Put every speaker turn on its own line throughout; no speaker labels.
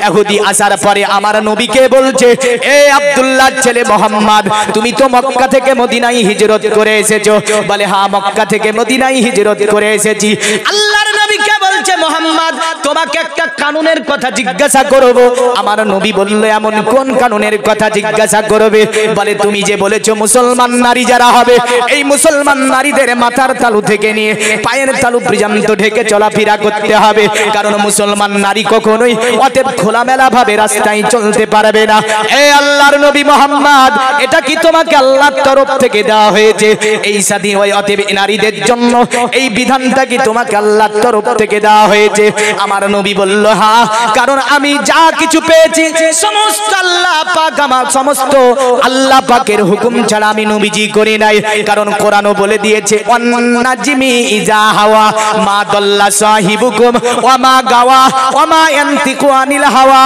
ইহুদি আসার পরে আমার নবীকে বলছে, এ আব্দুল্লাহর ছেলে মুহাম্মদ, তুমি তো মক্কা থেকে মদিনায় হিজরত করে এসেছো। বলে, হ্যাঁ, মক্কা থেকে মদিনায় হিজরত করে এসেছি। আল্লাহর নবীকে বলছে, মুহাম্মদ, তোমাকে একটা কানুনের কথা জিজ্ঞাসা করব। আমার নবী বলল, এমন কোন কানুনের কথা জিজ্ঞাসা করবে? বলে, তুমি যে বলেছো মুসলমান নারী যারা হবে, এই মুসলমান নারীদের মাথার তালু থেকে নিয়ে পায়ের তালু পর্যন্ত ঢেকে চলাফেরা করতে হবে, কারণ মুসলমান নারী কখনোই অতএব খোলামেলা ভাবে রাস্তায় চলতে পারবে না। এ আল্লাহর নবী মুহাম্মদ, এটা কি তোমাকে আল্লাহর তরফ থেকে দেওয়া হয়েছে? এই স্বাধীন ওই অতএব নারীদের জন্য এই বিধানটা কি তোমাকে আল্লাহর তরফ থেকে দেওয়া হয়েছে? আমার নবী বলল, হ্যাঁ, কারণ আমি যা কিছু পেয়েছি সমস্ত আল্লাহ পাক, আমার সমস্ত আল্লাহ পাকের হুকুম ছাড়া আমি নবীজি করি নাই। কারণ কোরআনও বলে দিয়েছে, ওয়ান্নাজমি ইজা হাওয়া মা দাল্লা সাহিবুকুম ওয়া মা গাওয়া ওয়া মা ইয়ান্তিকু আনিল হাওয়া।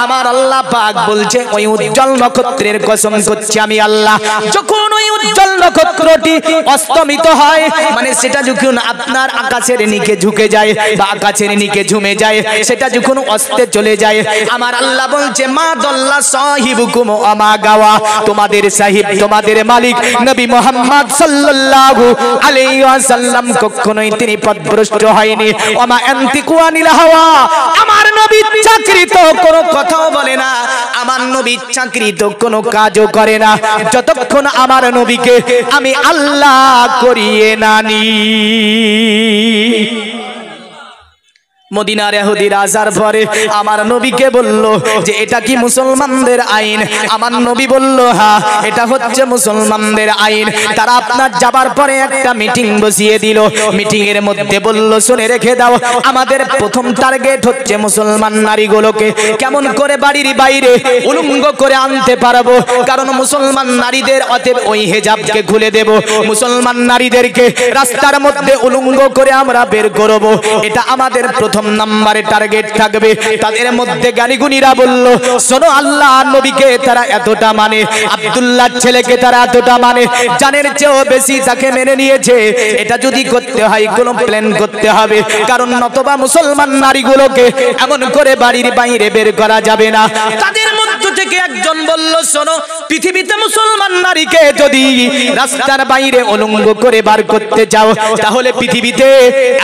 আমার আল্লাহ পাক বলছে, ওই উজ্জ্বল নক্ষত্রের কসম করছি আমি আল্লাহ, যখন ওই উজ্জ্বল নক্ষত্রটি অস্তমিত হয়, মানে সেটা যখন আপনার আকাশের নিচে ঝুঁকে যায় বা আকাশের নিচে ঝুমে যায়, সেটা যখন অস্তে চলে যায়, আমার আল্লাহ বলছে, মা দাল্লা সাহিবুকুম ওয়া মা গাওয়া, তোমাদের সাহিব, তোমাদের মালিক নবী মুহাম্মদ সাল্লাল্লাহু আলাইহি ওয়াসাল্লাম কখনোই তিনি পথভ্রষ্ট হয়নি। ওয়া মা ইয়ান্তিকু আনিল হাওয়া, আমার নবী চাকরিত কোনো কথাও বলে না, আমার নবী চাকরিত কোনো কাজও করে না, যতক্ষণ আমার নবীকে আমি আল্লাহ করিয়ে নানি। মদিনার ইহুদির আসার পরে আমার নবীকে বলল যে, এটা কি মুসলমানদের আইন? আমার নবী বলল, হ্যাঁ, এটা হচ্ছে মুসলমানদের আইন। তারা আপনার যাবার পরে একটা মিটিং বসিয়ে দিল। মিটিং এর মধ্যে বলল, শুনে রেখে দাও, আমাদের প্রথম টার্গেট হচ্ছে মুসলমান নারীগুলোকে কেমন করে বাড়ির বাইরে উলঙ্গ করে আনতে পারবো, কারণ মুসলমান নারীদের অতএব ওই হেজাবকে খুলে দেব, মুসলমান নারীদেরকে রাস্তার মধ্যে উলঙ্গ করে আমরা বের করব, এটা আমাদের প্রথম নম্বরে টার্গেট থাকবে। তাদের মধ্যে জ্ঞানীগুণীরা বলল, শোনো, আল্লাহ নবীকে তারা এতটা মানে, আব্দুল্লাহর ছেলেকে তারা এতটা মানে, জানের চেয়েও বেশি তাকে মেনে নিয়েছে। এটা যদি করতে হয় কোনো প্ল্যান করতে হবে, কারণ নতবা মুসলমান নারীগুলোকে এমন করে বাড়ির বাইরে বের করা যাবে না। তাদের মধ্য থেকে একজন বলল, শোনো, পৃথিবীতে মুসলমান নারীকে যদি রাস্তার বাইরে উলঙ্গ করে বার করতে চাও, তাহলে পৃথিবীতে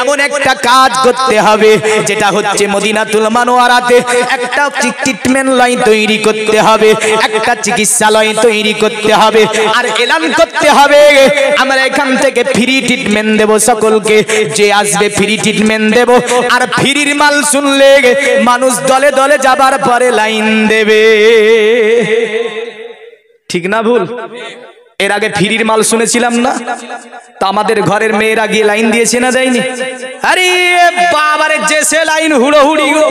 এমন একটা কাজ করতে হবে, যেটা হচ্ছে মদিনাতুল মুনাওয়ারাতে একটা ট্রিটমেন্ট লাইন তৈরি করতে হবে, একটা চিকিৎসালয় তৈরি করতে হবে, আর এলান করতে হবে, আমরা এখান থেকে ফ্রি ট্রিটমেন্ট দেব সকলকে, যে আসবে ফ্রি ট্রিটমেন্ট দেব। আর ফ্রির মাল শুনলে মানুষ দলে দলে যাবার পরে লাইন দেবে, ঠিক না ভুল? এর আগে ফ্রির মাল শুনেছিলাম না? তা আমাদের ঘরের মেয়েরা গিয়ে লাইন দিয়েছে না, দেয়নি? আরে বাবারে, যে সে লাইন হুড়োহুড়ি গো,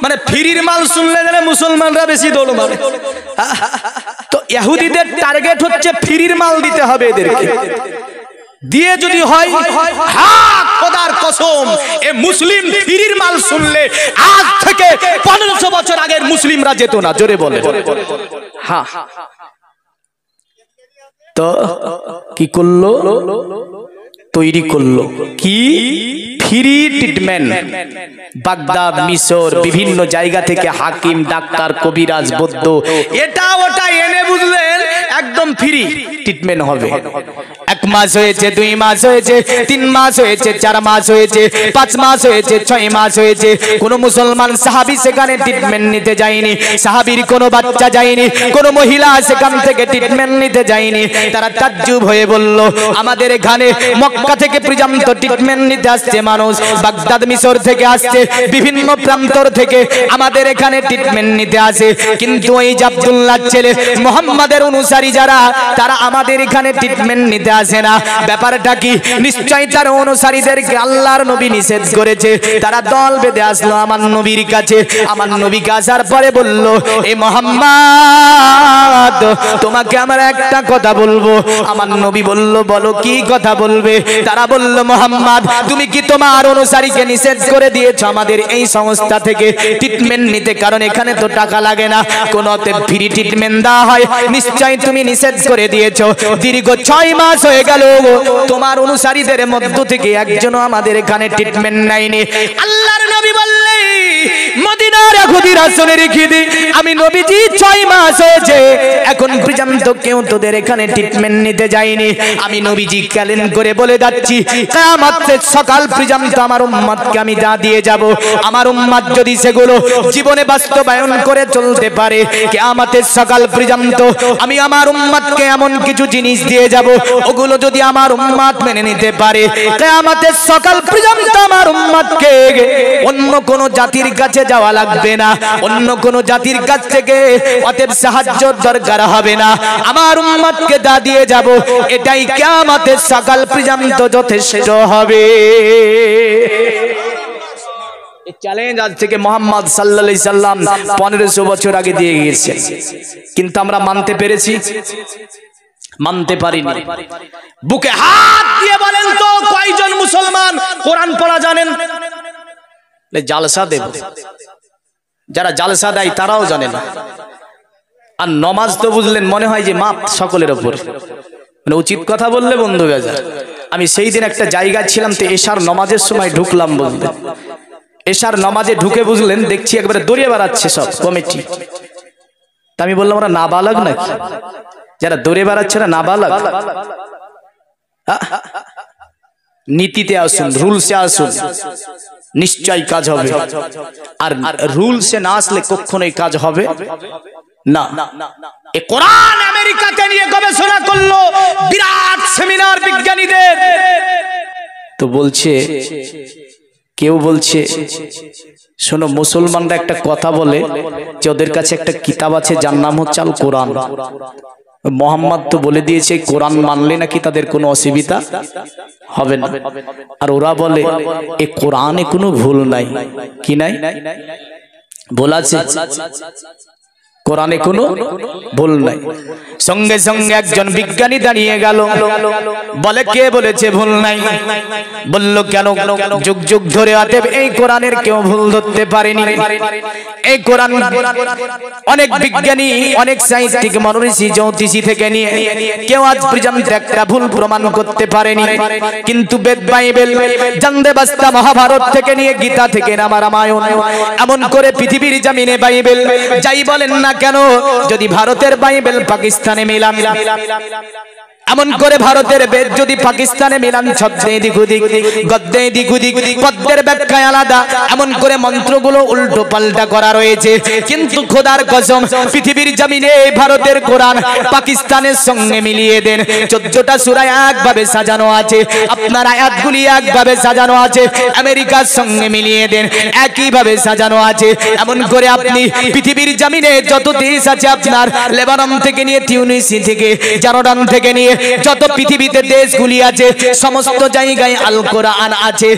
মানে ফ্রির মাল শুনলে গেলে মুসলমানরা বেশি দৌড় মারে। তো ইহুদিদের টার্গেট হচ্ছে ফ্রির মাল দিতে হবে এদেরকে, দিয়ে যদি হয়, হ্যাঁ, খোদার কসম, এ মুসলিম ফ্রির মাল শুনলে আজ থেকে 1500 বছর আগের মুসলিমরা যেত না। জোরে বলে, হ্যাঁ। তো কি করলো? তৈরি করলো কি? Free treatment. বাগদাদ, মিশর, বিভিন্ন জায়গা থেকে হাকিম, ডাক্তার, কবিরাজ, বৈদ্য, এটা ওটা এনে, বুঝলেন, একদম ফ্রি ট্রিটমেন্ট হবে। 1 মাস হয়েছে, 2 মাস হয়েছে, 3 মাস হয়েছে, 4 মাস হয়েছে, 5 মাস হয়েছে, 6 মাস হয়েছে, কোন মুসলমান সাহাবী সেখানে ট্রিটমেন্ট নিতে যায়নি, সাহাবীর কোনো বাচ্চা যায়নি, কোন মহিলা সেখান থেকে ট্রিটমেন্ট নিতে যায়নি। তারা তাজ্জুব হয়ে বলল, আমাদের এখানে মক্কা থেকে পর্যন্ত ট্রিটমেন্ট নিতে আসছে মানুষ, বাগদাদ, মিশর থেকে আসছে, বিভিন্ন প্রান্তর থেকে আমাদের এখানে ট্রিটমেন্ট নিতে আসে, কিন্তু ওই আব্দুল্লাহর ছেলে মুহাম্মাদের অনুসারী যারা, তারা আমাদের এখানে ট্রিটমেন্ট নিতে আসে না। ব্যাপারটা কি? নিশ্চয়ই তার অনুসারীদেরকে আল্লাহর নবী নিষেধ করেছে। তারা দল বেঁধে আসলো আমার নবীর কাছে। আমার নবীকে আসার পরে বলল, এ মুহাম্মদ, তোমাকে আমরা একটা কথা বলবো। আমার নবী বলল, বলো, কি কথা বলবে? তারা বলল, মুহাম্মদ, তুমি কি তোমার অনুসারীকে নিষেধ করে দিয়েছো আমাদের এই সংস্থা থেকে ট্রিটমেন্ট নিতে? কারণ এখানে তো টাকা লাগে না, কোনতে ফ্রি ট্রিটমেন্ট দেওয়া হয়, নিশ্চয়ই তুমি নিষেধ করে দিয়েছো। দীর্ঘ 6 মাস হয়ে গেল, তোমার অনুসারীদের মধ্য থেকে একজনও আমাদের এখানে ট্রিটমেন্ট নেয়নি। আল্লাহর নবী বললেন, মদিনার খুদির আসনে রেখে দে। আমি নবীজি 6 মাস হয়েছে এখন পর্যন্ত কেউ তোদের এখানে ট্রিটমেন্ট নিতে যায়নি। আমি নবীজি ক্যালেন করে বলে যাচ্ছি কিয়ামতের সকাল পর্যন্ত আমার উম্মতকে আমি যা দিয়ে যাব, আমার উম্মত যদি সেগুলো জীবনে বাস্তবায়ন করে চলতে পারে, কিয়ামতের সকাল পর্যন্ত আমি আমার উম্মতকে এমন কিছু জিনিস দিয়ে যাব, ওগুলো যদি আমার উম্মত মেনে নিতে পারে, কিয়ামতের সকাল পর্যন্ত আমার উম্মতকে অন্য কোন জাতির কাছে যাওয়া লাগবে না, অন্য কোন জাতির কাছ থেকে অতএব সাহায্য দরকার হবে না। আমার উম্মতকে যা দিয়ে যাব এটাই কিয়ামতের সকাল পর্যন্ত যথেষ্ট হবে। এই চ্যালেঞ্জ আজ থেকে মুহাম্মদ সাল্লাল্লাহু আলাইহি সাল্লাম 1500 বছর আগে দিয়ে গিয়েছেন, কিন্তু আমরা মানতে পেরেছি? মানতে পারিনি। বুকে হাত দিয়ে বলেন তো কয়জন মুসলমান কোরআন পড়া জানেন? জালসা দেব, যারা জালসা দেয় তারাও জানে না। আর নমাজ তো বুঝলেন মনে হয় যে মাপ সকলের উপর, মানে উচিত কথা বললে বন্ধু বেজার। আমি সেই দিন একটা জায়গা ছিলাম, তো এশার নমাজের সময় ঢুকলাম, বুঝলেন এশার নমাজে ঢুকে বুঝলেন দেখছি একবারে দৌড়িয়ে বেড়াচ্ছে সব কমিটি। তা আমি বললাম ওরা নাবালক নাকি? যারা দৌড়ে বেড়াচ্ছে না নাবালক? নীতিতে আসুন, রুলসে আসুন, নিশ্চয়ই কাজ হবে। আর রুলসে না আসলে কখনোই কাজ হবে না। এই কোরআন আমেরিকাতে নিয়ে গবেষণা করলো, বিরাট সেমিনার বিজ্ঞানীদের। তো বলছে, কেউ বলছে শোনো মুসলমানরা একটা কথা বলে যে ওদের কাছে একটা কিতাব আছে যার নাম হচ্ছে আল কোরআন। মোহাম্মদ তো বলে দিয়েছে কোরআন মানলে নাকি তাদের কোনো অসুবিধা হবে না। আর ওরা বলে এই কোরআনে কোনো ভুল নাই। কি নাই? ভুল আছে? কোরআনে কোনো ভুল নাই। সঙ্গে সঙ্গে একজন বিজ্ঞানী দাঁড়িয়ে গেল, বলে কে বলেছে ভুল নাই? বলল কেন? যুগ যুগ ধরে অতএব এই কোরআনের কেউ ভুল ধরতে পারেনি। এই কোরআন অনেক বিজ্ঞানী, অনেক সায়েন্টিফিক মনীষী, জ্যোতিষী থেকে নিয়ে কেউ আজ পর্যন্ত একটা ভুল প্রমাণ করতে পারেনি। কিন্তু বেদ, বাইবেল, জানদে বাস্তা, মহাভারত থেকে নিয়ে গীতা থেকে রামায়ণ, এমন করে পৃথিবীর জমিনে বাইবেল যাই বলেন না কেন, যদি ভারতের বাইবেল পাকিস্তানে মিলান, এমন করে ভারতের বেদ যদি পাকিস্তানে মিলান, ছদ্মে এদিক ওদিক, গদ্যে এদিক ওদিক, পদ্মের ব্যাখ্যায় আলাদা, এমন করে মন্ত্রগুলো উল্টো পাল্টা করা রয়েছে। কিন্তু খোদার কসম পৃথিবীর জমিনে ভারতের কোরআন পাকিস্তানের সঙ্গে মিলিয়ে দেন, 14টা সূরা একভাবে সাজানো আছে, আপনার আয়াতগুলি একভাবে সাজানো আছে, আমেরিকার সঙ্গে মিলিয়ে দেন একইভাবে সাজানো আছে। এমন করে আপনি পৃথিবীর জমিনে যত দেশ আছে, আপনার লেবানন থেকে নিয়ে টিউনিসি থেকে, জর্ডান থেকে নিয়ে যত পৃথিবীতে দেশগুলি আছে, সমস্ত জায়গায় আল কোরআন আছে।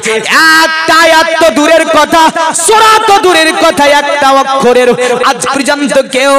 একটা আয়াত তো দূরের কথা, সূরা তো দূরের কথা, একটা অক্ষরের আজ পর্যন্ত কেউ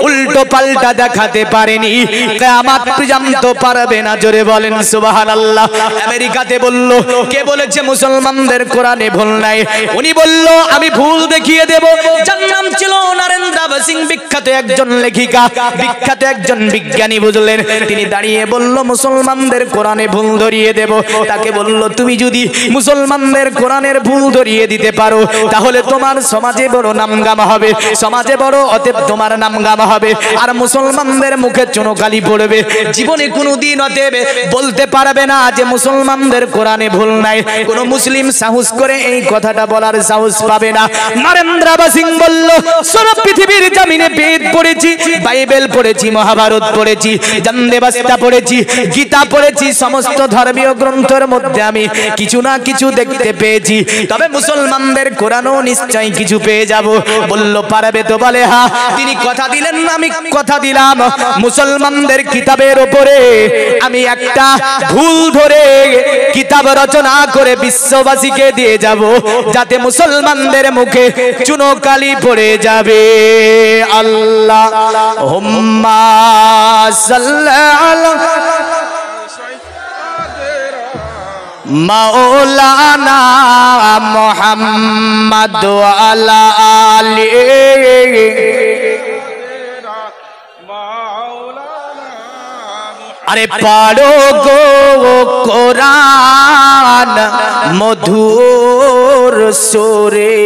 উল্টো পাল্টা দেখাতে পারেনি, কিয়ামত পর্যন্ত পারবে না। জোরে বলেন সুবহানাল্লাহ। আমেরিকাতে বলল, কে বলেছে মুসলমানদের কোরআনে ভুল নাই? উনি বলল আমি ভুল দেখিয়ে দেব। যার নাম ছিল নারেন্দ্র সিং, বিখ্যাত একজন লেখিকা, বিখ্যাত একজন বিজ্ঞানী, বুঝলেন। তিনি দাঁড়িয়ে বলল মুসলমানদের কোরআনে ভুল ধরিয়ে দেব। তাকে বলল তুমি যদি মুসলমানদের কোরআনের ভুল ধরিয়ে দিতে পারো তাহলে তোমার সমাজে বড় নামগাম হবে, সমাজে বড় অতএব তোমার নামগাম হবে, আর মুসলমানদের মুখে চুনকালি পড়বে। জীবনে কোনোদিন অতএব বলতে পারবে না যে মুসলমানদের কোরআনে ভুল নাই। কোন মুসলিম সাহস করে এই কথাটা বলার সাহস পাবে না। নরেন্দ্র সিং বলল সারা পৃথিবীর জমিনে বেদ পড়েছি, বাইবেল পড়েছি, মহাভারত পড়েছি, জানদে বাস্তা পড়েছি, গীতা পড়েছি, সমস্ত ধর্মীয় গ্রন্থের মধ্যে আমি কিছু না কিছু দেখতে পেয়েছি, তবে মুসলমানদের কোরআনও নিশ্চয়ই কিছু পেয়ে যাব। বলল পারবে তো? বলে হ্যাঁ। তিনি কথা দিলেন, আমি কথা দিলাম মুসলমানদের কিতাবের উপরে আমি একটা ভুল ধরে কিতাব রচনা করে বিশ্ববাসীকে দিয়ে যাব, যাতে মুসলমানদের মুখে চুনকালি পড়ে যাবে। আল্লাহুম্মা সাল্লি আলা মাওলানা মুহাম্মদ ওয়া আলা আলিহি अरे पढ़ो गो कुरान मधुर सुरे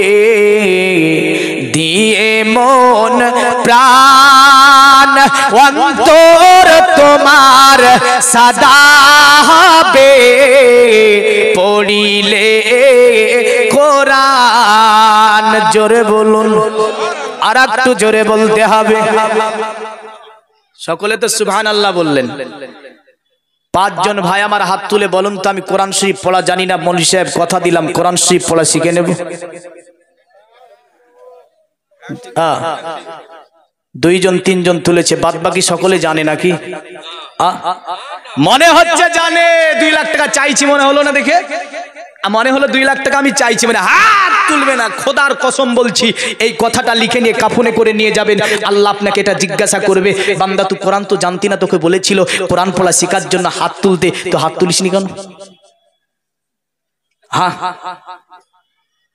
दिए मन प्राण अंतर तुम्हार सदा হবে পড়িলে কোরআন। জোরে বলুন, আর একটু জোরে বলতে হবে। সকলে তো সুবহানাল্লাহ বললেন। পাঁচজন ভাই আমার হাত তুলে বলুন তো, আমি কোরআন শরীফ পড়া জানি না। মৌলভী সাহেব কথা দিলাম কোরআন শরীফ পড়া শিখে নেব। দুইজন তিনজন তুলেছে, বাদ বাকি সকলে জানে নাকি? মনে হচ্ছে জানে। 2 লাখ টাকা চাইছি মনে হলো না দেখে, মনে হলো 2 লাখ টাকা আমি চাইছি, মানে হাত তুলবে না, খোদার কসম বলছি। এই কথাটা লিখে নিয়ে কাফনে করে নিয়ে যাবেন। আল্লাহ আপনাকে এটা জিজ্ঞাসা করবে, বান্দা তুই কোরআন তো জানতি না, তোকে বলেছিল কোরআন পড়া শেখার জন্য হাত তুলতে, তো হাত তুলিসনি কেন? হ্যাঁ,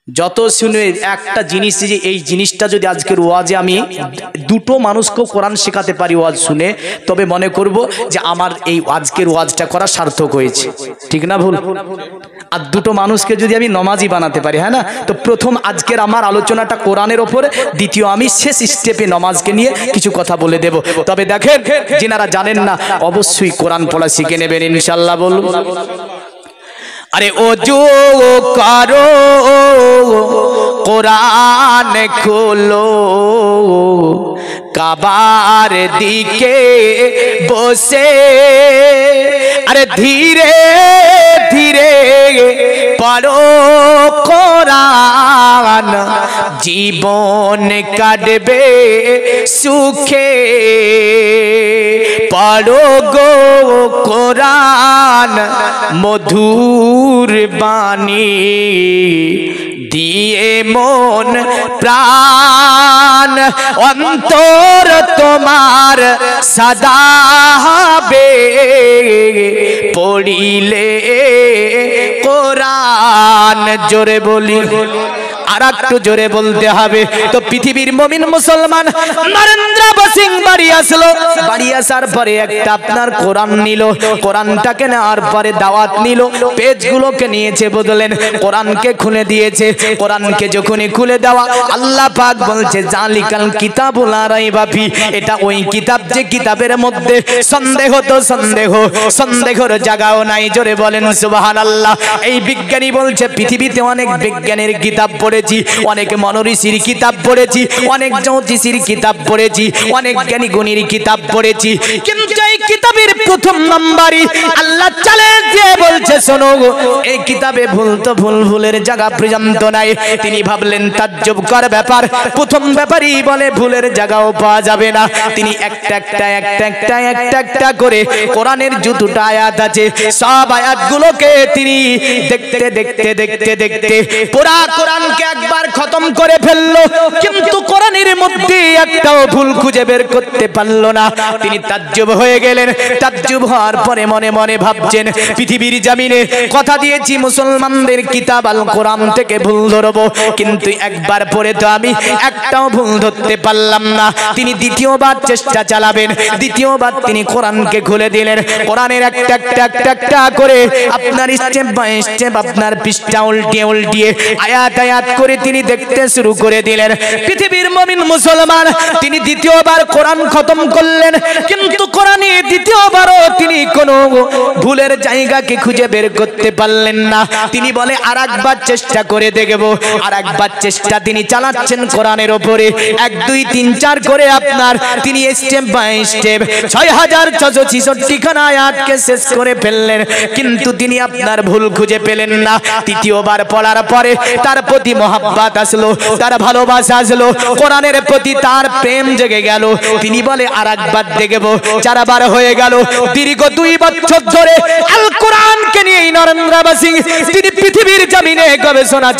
যত শুনে একটা জিনিস, যে এই জিনিসটা যদি আজকের ওয়াজে আমি দুটো মানুষকেও কোরআন শেখাতে পারি ওয়াজ শুনে, তবে মনে করব যে আমার এই আজকের ওয়াজটা করা সার্থক হয়েছে। ঠিক না ভুল? আর দুটো মানুষকে যদি আমি নমাজি বানাতে পারি, হ্যাঁ না, তো প্রথম আজকের আমার আলোচনাটা কোরআনের ওপরে, দ্বিতীয় আমি শেষ স্টেপে নমাজকে নিয়ে কিছু কথা বলে দেব। তবে দেখেন, যিনারা জানেন না অবশ্যই কোরআন পড়া শিখে নেবেন ইনশাআল্লাহ। বলুন, अरे ओजू करो कुरान खोलो काबार दिके बसे, अरे धीरे धीरे पढ़ो कुरान जीवन काटबे सुखे, पढ़ो गो कुरान मधुर बानी दिए मन प्राण अंतर तुम्हार सदा হবে পড়িলে কোরআন। জোরে বলি, আর একটু জোরে বলতে হবে। তো পৃথিবীর মুমিন মুসলমান নরেন্দ্র সিং বাড়ি আসলো, বাড়ি আসার পরে একটা আপনার কোরআন নিল, কোরআনটাকে নেওয়ার পরে দাওয়াত নিল, পেজগুলোকে নিয়েছে বদলেন, কোরআনকে খুলে দিয়েছে। কোরআনকে যখনই খুলে দেওয়া, আল্লাহ পাক বলছে জালিকাল কিতাবুল লা রাইবা ফি, এটা ওই কিতাব যে কিতাবের মধ্যে সন্দেহ তো সন্দেহ, সন্দেহের জায়গাও নাই। জোরে বলেন সুবহানাল্লাহ। এই বিজ্ঞানী বলছে পৃথিবীতে অনেক বিজ্ঞানের কিতাব পড়েছি, অনেক মনোঋষির কিতাব পড়েছি, অনেক জ্যোতিষীর কিতাব পড়েছি, অনেক জ্ঞানী গুণীর কিতাব পড়েছি, কিন্তু এই কিতাবের প্রথম নম্বরই আল্লাহ চ্যালেঞ্জ দিয়ে বলছে শোনো, এই কিতাবে ভুল তো ভুল, ভুলের জায়গা পর্যন্ত নাই। তিনি ভাবলেন তাজ্জবকর ব্যাপার, প্রথম ব্যাপারই বলে ভুলের জায়গাও পাওয়া যাবে না। তিনি একটা করে কোরআনের যতটা আয়াত আছে সব আয়াতগুলোকে তিনি দেখতে দেখতে দেখতে দেখতে পুরা কোরআনকে একবার খতম করে ফেললো, কিন্তু কোরআনের মধ্যে একটাও ভুল খুঁজে বের করতে পারলো না। তিনি তাজ্জব হয়ে গেলেন। তাজ্জব হওয়ার পরে মনে মনে ভাবছেন পৃথিবীর জমিনে কথা দিয়েছি মুসলমানদের কিতাব আল কোরআন থেকে ভুল ধরবো, কিন্তু একবার পরে তো আমি একটাও ভুল ধরতে পারলাম না। তিনি দ্বিতীয়বার চেষ্টা চালাবেন, দ্বিতীয়বার তিনি কোরআনকে খুলে দিলেন। কোরআনের একটা করে আপনার স্টেপ বাই স্টেপ আপনার পৃষ্ঠা উল্টিয়ে উল্টিয়ে আয়াত আয়াত করে তিনি দেখতে শুরু করে দিলেন। পৃথিবীর মুমিন মুসলমান তিনি দ্বিতীয়বার কোরআন খতম করলেন, কিন্তু কোরআনে দ্বিতীয়বারও তিনি কোনো ভুলের জায়গাকে খুঁজে বের করতে পারলেন না। তিনি বলে আরেকবার চেষ্টা করে দেখব, আরেকবার চেষ্টা তিনি চালাচ্ছেন কোরআনের উপরে। 1 2 3 4 করে আপনার তিনি স্টেপ বাই স্টেপ 6666 খানা আয়াতকে শেষ করে ফেললেন, কিন্তু তিনি আপনার ভুল খুঁজে পেলেন না। তৃতীয়বার পড়ার পরে তার প্রতি মহব্বত আসলো, তার ভালোবাসা আসলো, কোরআনের প্রতি তার প্রেম জেগে গেল। তিনি বলে আরেকবার দেখব। 4 বার হয়ে গেল। দীর্ঘ 2 বছর ধরে আল কোরআনকে নিয়ে নরেন্দ্র সিং তিনি পৃথিবীর জমিনে গবেষণা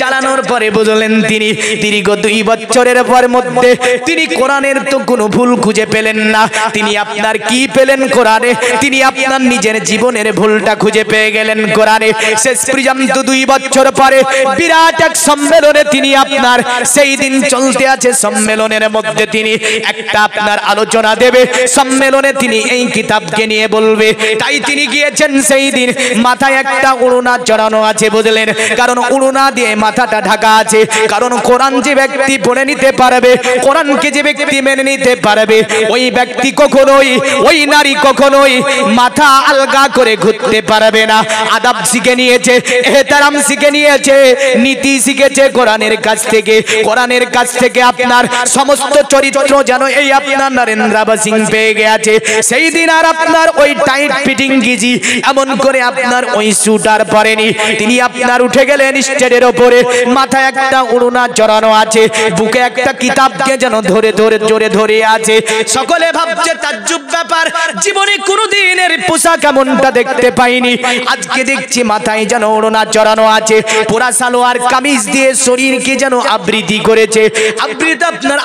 চালানোর পরে বুঝলেন তিনি দীর্ঘ 2 বছরের পর মধ্যে তিনি কোরআনের তো কোনো ভুল খুঁজে পেলেন না। তিনি আপনার কি পেলেন কোরআনে? তিনি আপনার নিজের জীবনের ভুলটা খুঁজে পেয়ে গেলেন কোরআনে। শেষ পর্যন্ত 2 বছর পরে বিরাট এক সম্মেলনে তিনি আপনার সেই দিন চলতে আছে সম্মেলনের মধ্যে তিনি একটা আপনার আলোচনা দেবে, সম্মেলনে তিনি এই কিতাবকে নিয়ে বলবে। তাই তিনি গিয়েছেন সেই দিন, মাথায় একটা উড়না চড়ানো আছে, বুঝলেন? কারণ উড়না দিয়ে মাথাটা ঢাকা আছে। কারণ কোরআন যে ব্যক্তি পড়ে নিতে পারবে, কোরআনকে যে ব্যক্তি মেনে নিতে পারবে, ওই ব্যক্তি কখনোই, ওই নারী কখনোই মাথা আলগা করে ঘুরতে পারবে না। আদব শিখে নিয়েছে, এহতারাম শিখে নিয়েছে, নীতি শিখেছে কোরআনের কাছ থেকে। কোরআনের কাছ থেকে আপনার সমস্ত চরিত্র যেন এই আপনার নরেন্দ্র সিং পেয়ে গেছে। সেই দিন আর আপনার ওই টাইট ফিটিং গিজি এমন করে আপনার ওই স্যুটার পরেনি। তিনি আপনার উঠে গেলেন স্টেজের ওপরে, মাথায় একটা উড়না চড়ানো আছে, বুকে একটা কিতাবকে যেন ধরে ধরে জোরে ধরে আছে। সকলে ভাবছে তাজ্জুব ব্যাপার, জীবনে কোনোদিন এর পোশাক এমনটা দেখতে পাইনি। আজকে দেখছি মাথায় যেন ওড়না চড়ানো আছে, পুরা সালোয়ার কামিজ দিয়ে শরীরকে যেন আবৃতি করেছে।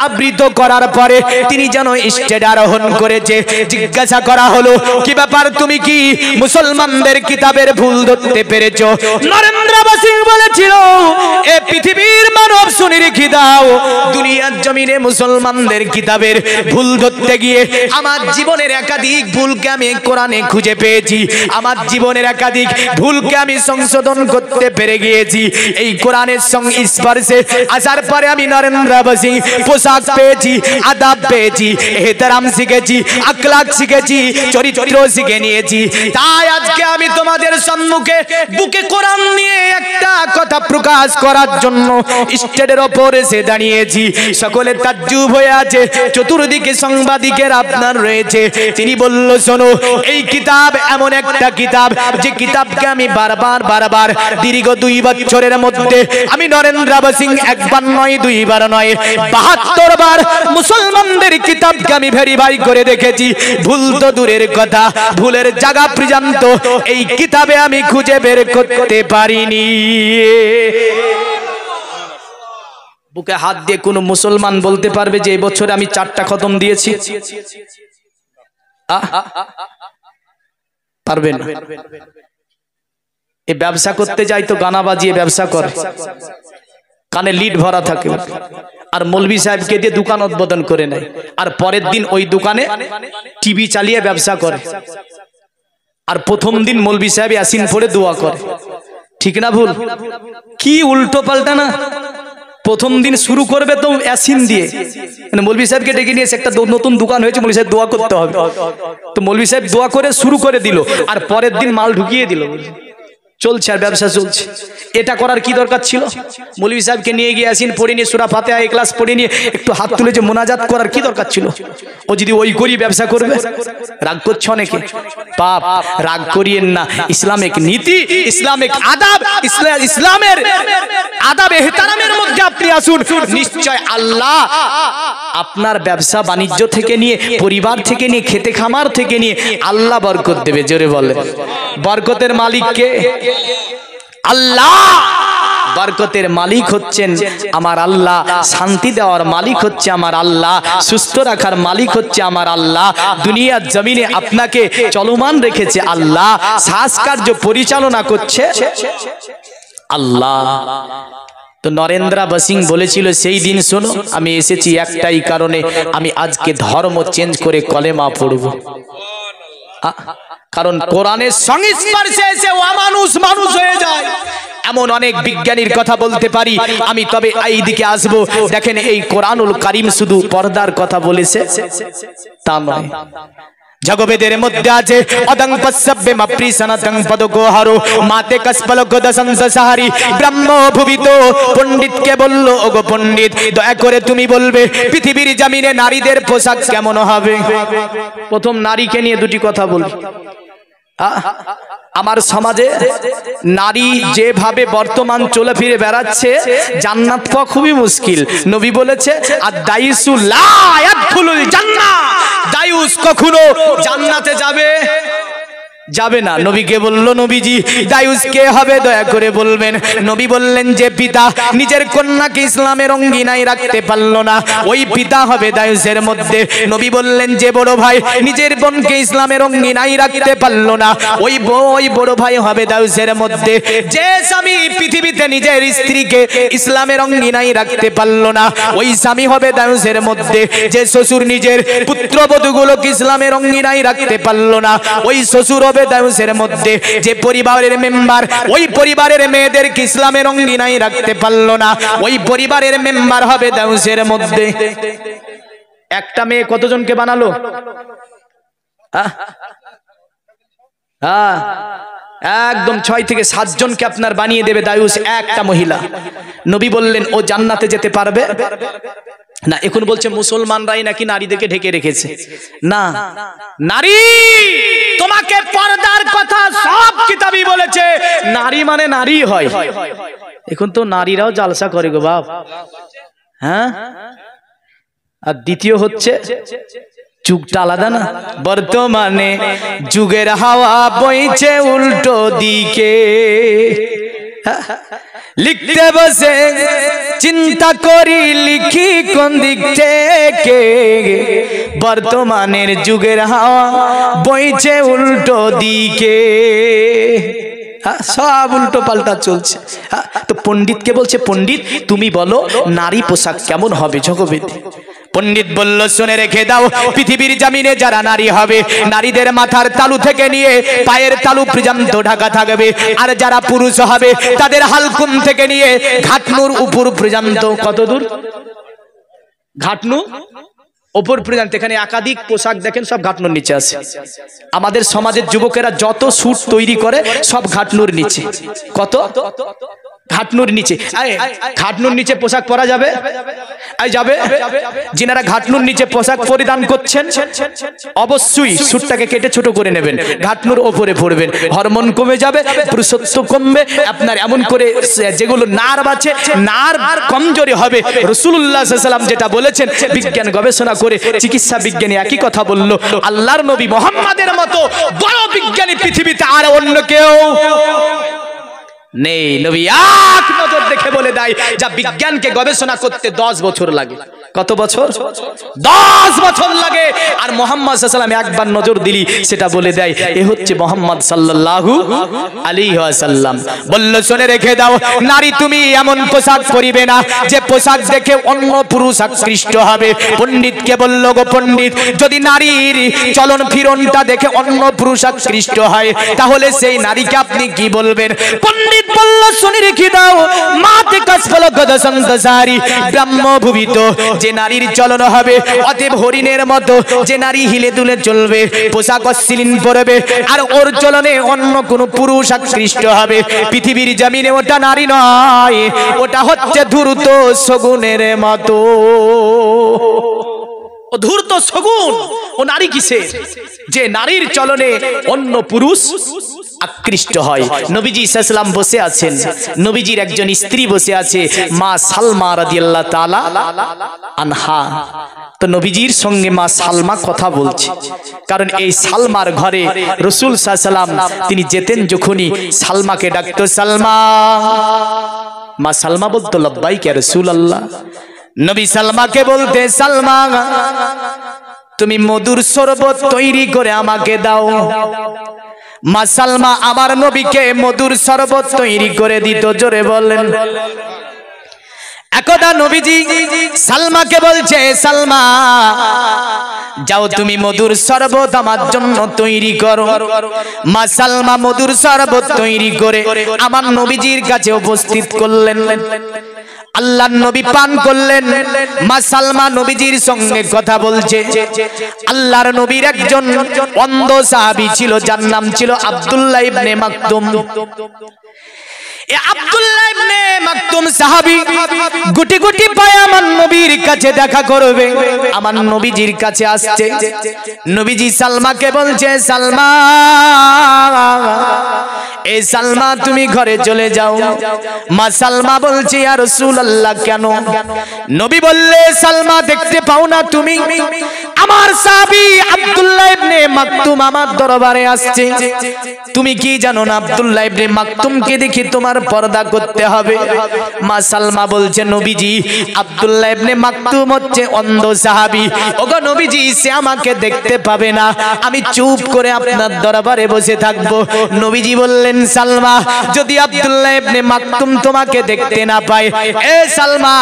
আবৃত করার পরে তিনি যেন স্টেজে আরোহণ করেছে। জিজ্ঞাসা করা হলো, কি ব্যাপার, তুমি কি মুসলমানদের কিতাবের ভুল ধরতে পেরেছো? নরেন্দ্র সিং বলেছিল, এ পৃথিবীর মানব শুনে রেখে দাও, দুনিয়ার জমিনে মুসলমানদের কিতাবের ভুল ধরতে গিয়ে আমার জীবনের একাধিক ভুলকে আমি কোরআনে খুঁজে পেয়েছি। আমার জীবনের একাধিক ভুলকে আমি সংশোধন করতে পেরে গিয়েছি এই কোরআনের সংস্পর্শে আসার পরে। আমি নরেন্দ্র সিং পোশাক পেয়েছি, আদাব পেয়েছি, এহতারাম শিখেছি, আখলাক শিখেছি, চরিত্র শিখে নিয়েছি। তাই আজকে আমি তোমাদের সম্মুখে বুকে কোরআন নিয়ে একটা কথা প্রকাশ করার জন্য স্টেজের ওপর এসে দাঁড়িয়েছি। সকলে তাজ্জুব হয়ে আছে, চতুর্দিকে সাংবাদিকের আপনার রয়েছে। তিনি বলল, শোনো, এই কিতাব এমন একটা কিতাব যে কিতাবকে আমি বারবার দীর্ঘ 2 বছরের মধ্যে আমি নরেন্দ্র সিং একবার নয়, 2 বার নয়, 72 বার মুসলমানদের কিতাবকে আমি ভেরিফাই করে দেখেছি। ভুল তো দূরের কথা, ভুলের জায়গা পর্যন্ত এই কিতাবে আমি খুঁজে বের করতে পারিনি। বুকে হাত দিয়ে কোন মুসলমান বলতে পারবে যে এই বছরে আমি 4টা খতম দিয়েছি? পারবে না। এই ব্যবসা করতে যাই তো গানা বাজিয়ে ব্যবসা করে, কানে লিড ভরা থাকে, আর মৌলভী সাহেবকে দিয়ে দোকান উদ্বোধন করে নেয়, আর পরের দিন ওই দোকানে টিভি চালিয়ে ব্যবসা করে। আর প্রথম দিন মৌলভী সাহেব ইয়াসিন পড়ে দোয়া করে। ঠিক না ভুল? কি উল্টো পাল্টা না? প্রথম দিন শুরু করবে তো ইয়াসিন দিয়ে, মানে মৌলভী সাহেবকে ডেকে নিয়েছে, একটা নতুন দোকান হয়েছে, মৌলভী সাহেব দোয়া করতে হবে, তো মৌলভী সাহেব দোয়া করে শুরু করে দিল, আর পরের দিন মাল ঢুকিয়ে দিল। চলছে আর ব্যবসা চলছে। এটা করার কি দরকার ছিল? মৌলভী সাহেবকে নিয়ে গিয়ে ইয়াসিন পড়ে নিয়ে, সূরা ফাতিহা ইখলাস পড়ে নিয়ে একটু হাত তুলে যে মোনাজাত করার কি দরকার ছিল? ও যদি ওই করি ব্যবসা করবে, রাগ করছে অনেকে। পাপ, রাগ করিয়েন না। ইসলামিক নীতি, ইসলামিক আদাব, ইসলামের আদাব এহতারামের মধ্যে আপনি আসুন। নিশ্চয় আল্লাহ আপনার ব্যবসা বাণিজ্য থেকে নিয়ে, পরিবার থেকে নিয়ে, খেতে খামার থেকে নিয়ে আল্লাহ বরকত দেবে। জোরে বলে, বরকতের মালিক কে? আল্লাহ। বরকতের মালিক হচ্ছেন আমার আল্লাহ, শান্তি দেওয়ার মালিক হচ্ছে আমার আল্লাহ, সুস্থ রাখার মালিক হচ্ছে আমার আল্লাহ, দুনিয়ার জমিনে আপনাকে চলমান রেখেছে আল্লাহ, শ্বাস কার্য পরিচালনা করছে আল্লাহ। তো নরেন্দ্র সিং বলেছিল সেই দিন, শোনো, আমি এসেছি একটাই কারণে, আমি আজকে ধর্ম চেঞ্জ করে কলেমা পড়ব। কারণ কোরআনের সংস্পর্শে এসে মানুষ মানুষ হয়ে যায়। এমন অনেক বিজ্ঞানীর কথা বলতে পারি আমি, তবে এই দিকে আসবো। দেখেন, এই কোরআনুল কারীম শুধু পর্দার কথা বলেছে তা নয়। জগবেদের মধ্যে আছে অদং পස්සব্বে মাপ্রি সনাতং পদগোহারো মাতে কসপল গোদসংস সাহারি ব্রহ্ম ভুবিত। পণ্ডিতকে বলল, ওগো পণ্ডিত, দয়া করে তুমি বলবে পৃথিবীর জমিনে নারীদের পোশাক কেমন হবে? প্রথম নারীকে নিয়ে 2টি কথা বলি। আমার সমাজে নারী যেভাবে বর্তমান চলে ফিরে বেড়াচ্ছে, জান্নাত পাওয়া খুবই মুশকিল। নবী বলেছে, আদ-দায়ুসু লা ইয়াদখুলুল জান্নাহ, দায়ুস কখনো জান্নাতে যাবে যাবে না। নবীকে বলল, নবীজি দায়ুস কে হবে দয়া করে বলবেন। নবী বললেন, যে পিতা নিজের কন্যাকে ইসলামের অঙ্গিনায় রাখতে পারলো না ওই পিতা হবে দায়ুসের মধ্যে। নবী বললেন, যে বড় ভাই নিজের বোনকে ইসলামের অঙ্গিনায় রাখতে পারলো না ওই বড় ভাই হবে দায়ুসের মধ্যে। যে স্বামী পৃথিবীতে নিজের স্ত্রীকে ইসলামের অঙ্গিনায় রাখতে পারলো না ওই স্বামী হবে দায়ুসের মধ্যে। যে শ্বশুর নিজের পুত্রবধূগুলোকে ইসলামের অঙ্গিনায় রাখতে পারলো না ওই শ্বশুর হবে দায়ুসের মধ্যে। যে পরিবারের মেম্বার ওই পরিবারের মেয়েদেরকে ইসলামের অঙ্গিনায় রাখতে পারলো না ওই পরিবারের মেম্বার হবে দায়ুসের মধ্যে। একটা মেয়ে কতজনকে বানালো? একদম 6 থেকে 7 জনকে আপনার বানিয়ে দেবে দায়ুস একটা মহিলা। নবী বললেন, ও জান্নাতে যেতে পারবে না। এখন বলছে মুসলমানরাই নাকি নারীদেরকে ঢেকে রেখেছে। না, নারী তোমাকে পর্দার কথা সব কিতাবই বলেছে। নারী মানে নারী হয়। এখন তো নারীরাও জালসা করে গো বাপ। হ্যাঁ, আর দ্বিতীয় হচ্ছে যুগটা আলাদা না। বর্তমানে যুগের হাওয়া বইছে উল্টো দিকে। লিখতে বসে চিন্তা করি লিখি কোন দিক থেকে। বর্তমানের যুগের হাওয়া বইছে উল্টো দিকে। সব উল্টো পাল্টা চলছে। তো পণ্ডিতকে বলছে, পণ্ডিত তুমি বলো নারী পোশাক কেমন হবে জগবেদে? পণ্ডিত বলল, শুনে রেখে দাও, পৃথিবীর জমিনে যারা নারী হবে নারীদের মাথার তালু থেকে নিয়ে পায়ের তালু পর্যন্ত ঢাকা থাকবে। আর যারা পুরুষ হবে তাদের হালকুম থেকে নিয়ে ঘাটনুর উপর পর্যন্ত। কত দূর? ঘাটনু ওপর পর্যন্ত। এখানে একাধিক পোশাক দেখেন সব ঘাটনুর নিচে আছে। আমাদের সমাজের যুবকেরা যত স্যুট তৈরি করে সব ঘাটনুর নিচে। কত? ঘাটনুর নিচে। ঘাটনুর নিচে পোশাক পরা যাবে? যাবে। যিনারা ঘাটনুর নিচে পোশাক পরিধান করছেন অবশ্যই স্যুটটাকে কেটে ছোট করে নেবেন, ঘাটনুর ওপরে পড়বেন। হরমোন কমে যাবে, পুরুষত্ব কমবে আপনার। এমন করে যেগুলো নার্ভ আছে নার্ভ কমজোরি হবে। রাসূলুল্লাহ সাল্লাল্লাহু আলাইহি ওয়াসাল্লাম যেটা বলেছেন, বিজ্ঞান গবেষণা করে চিকিৎসা বিজ্ঞানী একই কথা বলল। আল্লাহর নবী মুহাম্মাদের মতো বড় বিজ্ঞানী পৃথিবীতে আর অন্য কেউ নেই। নবী এক নজর দেখে বলে দেয়, যা বিজ্ঞানকে গবেষণা করতে 10 বছর লাগে। কত বছর? 10 বছর লাগে। আর মুহাম্মদ সাল্লাল্লাহু আলাইহি ওয়াসাল্লাম একবার নজর দিলি সেটা বলে দেয়। এ হচ্ছে মুহাম্মদ সাল্লাল্লাহু আলাইহি ওয়াসাল্লাম। বলল, শুনে রেখে দাও, নারী তুমি এমন পোশাক পরিবে না যে পোশাক দেখে অন্য পুরুষ আকৃষ্ট হবে। পণ্ডিতকে বলল, গো পণ্ডিত, যদি নারীর চলন ফিরনটা দেখে অন্য পুরুষ আকৃষ্ট হয় তাহলে সেই নারীকে আপনি কি বলবেন? পণ্ডিত বলল, শুনে রেখে দাও, মাতে কাসফল গদসন্তসারি ব্রহ্মভূমিত যে নারীর চলন হবে অতএব হরিণের মতো। যে নারী হিলে দুলে চলবে, পোশাক অশ্লীল পরবে আর ওর চলনে অন্য কোন পুরুষ আকৃষ্ট হবে, পৃথিবীর জমিনে ওটা নারী নয়, ওটা হচ্ছে ধূর্ত শগুনের মতো। ও ধূর্ত শগুন, ও নারী কিসে? যে নারীর চলনে অন্য পুরুষ আকৃষ্ট হয়। নবীজি সাল্লাল্লাহু আলাইহি ওয়াসাল্লাম বসে আছেন, নবীজির একজন স্ত্রী বসে আছে, মা সালমা রাদিয়াল্লাহু তাআলা আনহা। তো নবীজির সঙ্গে মা সালমা কথা বলছে, কারণ এই সালমার ঘরে রাসূল সাল্লাল্লাহু আলাইহি ওয়াসাল্লাম তিনি যেতেন, যখনই সালমাকে ডাকতো সালমা, মা সালমা বলতো লব্বাইক ইয়া রাসূলুল্লাহ। নবী সালমাকে বলতে, সালমা তুমি মধুর শরবত তৈরি করে আমাকে দাও। মা সালমা আমার নবীকে মধুর শরবত তৈরি করে দিত। জোরে বলেন। একদা নবীজি সালমাকে বলছে, সালমা যাও তুমি মধুর শরবত আমার জন্য তৈরি করো। মা সালমা মধুর শরবত তৈরি করে আমার নবীজির কাছে উপস্থিত করলেন। আল্লাহর নবী পান করলেন। মা সালমা নবীজির সঙ্গে কথা বলছে। আল্লাহর নবীর একজন অন্ধ সাহাবী ছিল, যার নাম ছিল আব্দুল্লাহ ইবনে মাকতুম। এ আব্দুল্লাহ ইবনে মাকতুম সাহাবী গুটি গুটি পায়ে আমার নবীর কাছে দেখা করবে, আমার নবীজির কাছে আসছে। নবীজি সালমাকে বলছে, সালমা, এই সালমা তুমি ঘরে চলে যাও। মা সালমা বলছে, ইয়া রাসূলুল্লাহ কেন? নবী বললে, সালমা দেখতে পাও না তুমি আমার সাহাবী আব্দুল্লাহ ইবনে মাকতুম আমার দরবারে আসছে? তুমি কি জানো না আব্দুল্লাহ ইবনে মাকতুমকে দেখি তোমার পর্দা করতে হবে? মা সালমা বলছে, নবীজি আব্দুল্লাহ ইবনে মাকতুম হচ্ছে অন্ধ সাহাবী, ওগো নবীজি সে আমাকে দেখতে পাবে না, আমি চুপ করে আপনার দরবারে বসে থাকবো। নবীজি বললেন, সালমা যদি আব্দুল্লাহ ইবনে মাকতুম তোমাকে দেখতে না পায়, এ সালমা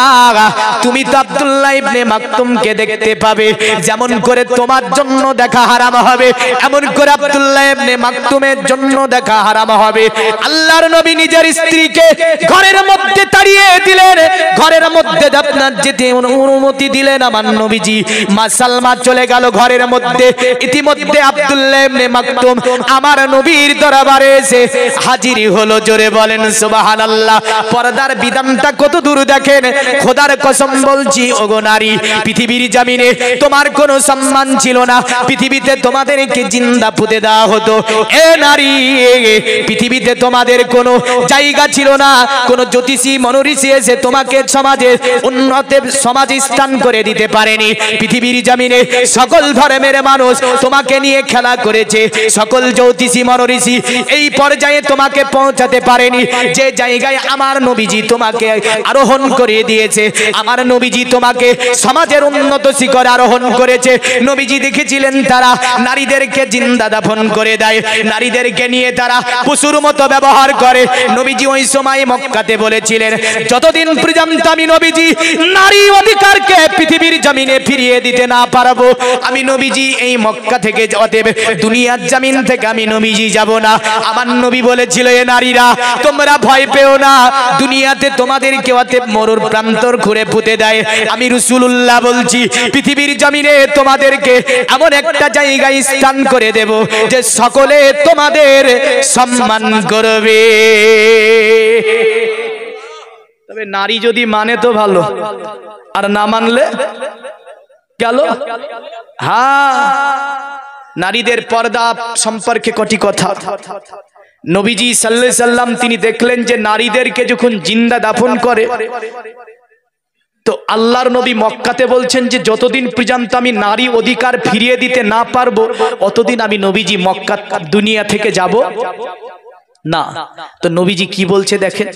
তুমি তো আব্দুল্লাহ ইবনে মাকতুমকে দেখতে পাবে। যেমন করে তোমার জন্য দেখা হারাম হবে, এমন করে আব্দুল্লাহ ইবনে মাকতুমের জন্য দেখা হারাম হবে। আল্লাহর নবী নিজের স্ত্রীকে ঘরের মধ্যে তাড়িয়ে দিলেন, ঘরের মধ্যে আপনার যেতে অনুমতি দিলেন আমার নবীজি। মা সালমা চলে গেল ঘরের মধ্যে। ইতিমধ্যে আব্দুল্লাহ ইবনে মাকতুম আমার নবীর দরবারে এসে হাজির হলো। জোরে বলেন সুবহানাল্লাহ। পর্দার বিধানটা কত দূর দেখেন। খোদার কসম বলছি, ওগো নারী, পৃথিবীর জমিনে তোমার কোনো সম্মান ছিল না, পৃথিবীতে তোমাদেরকে জিন্দা পুঁতে দেওয়া হতো। এ নারী, পৃথিবীতে তোমাদের কোনো জায়গা ছিল না, কোনো জ্যোতিষী মনোঋষি এসে তোমাকে সমাজে উন্নতের সমাজে স্থান করে দিতে পারেনি। পৃথিবীর জমিনে সকল ধর্মের মানুষ তোমাকে নিয়ে খেলা করেছে, সকল জ্যোতিষী মনোঋষি এই পর্যায়ে তোমাকে পৌঁছাতে পারেনি যে জায়গায় আমার নবীজি তোমাকে আরোহণ করে দিয়েছে। আমার নবীজি তোমাকে সমাজের উন্নত শিখরে আরোহণ করেছে। নবীজি দেখেছিলেন তারা নারীদেরকে জিন্দা দাফন করে দেয়, নারীদেরকে নিয়ে তারা পশুর মতো ব্যবহার করে। নবীজি ওই সময় মক্কাতে বলেছিলেন, যতদিন পর্যন্ত আমি নবীজি নারী অধিকারকে পৃথিবীর জমিনে ফিরিয়ে দিতে না পারবো, আমি নবীজি এই মক্কা থেকে অতএব দুনিয়ার জমিন থেকে আমি নবীজি যাব না। আমার নবী বলেছিল, এ নারীরা তোমরা ভয় পেও না, দুনিয়াতে তোমাদেরকে অতএব মরুর প্রান্তর ঘুরে পুঁতে দেয়। আমি রাসূলুল্লাহ বলছি, পৃথিবীর জমিনে তোমাদেরকে এমন একটা জায়গায় স্থান করে দেব যে সকলে তোমাদের সম্মান করবে। তবে নারী যদি মানে তো ভালো, আর না মানলে গেল। হ্যাঁ, নারীদের পর্দা সম্পর্কে কটি কথা। নবীজি সাল্লাল্লাহু আলাইহি সাল্লাম তিনি দেখলেন যে নারীদেরকে যখন জিন্দা দাফন করে, তো আল্লাহর নবী মক্কাতে বলছেন যে যতদিন পর্যন্ত আমি নারী অধিকার ফিরিয়ে দিতে না পারবো, অতদিন আমি নবীজি মক্কা দুনিয়া থেকে যাব না। তো নবীজি কি বলছে দেখেন।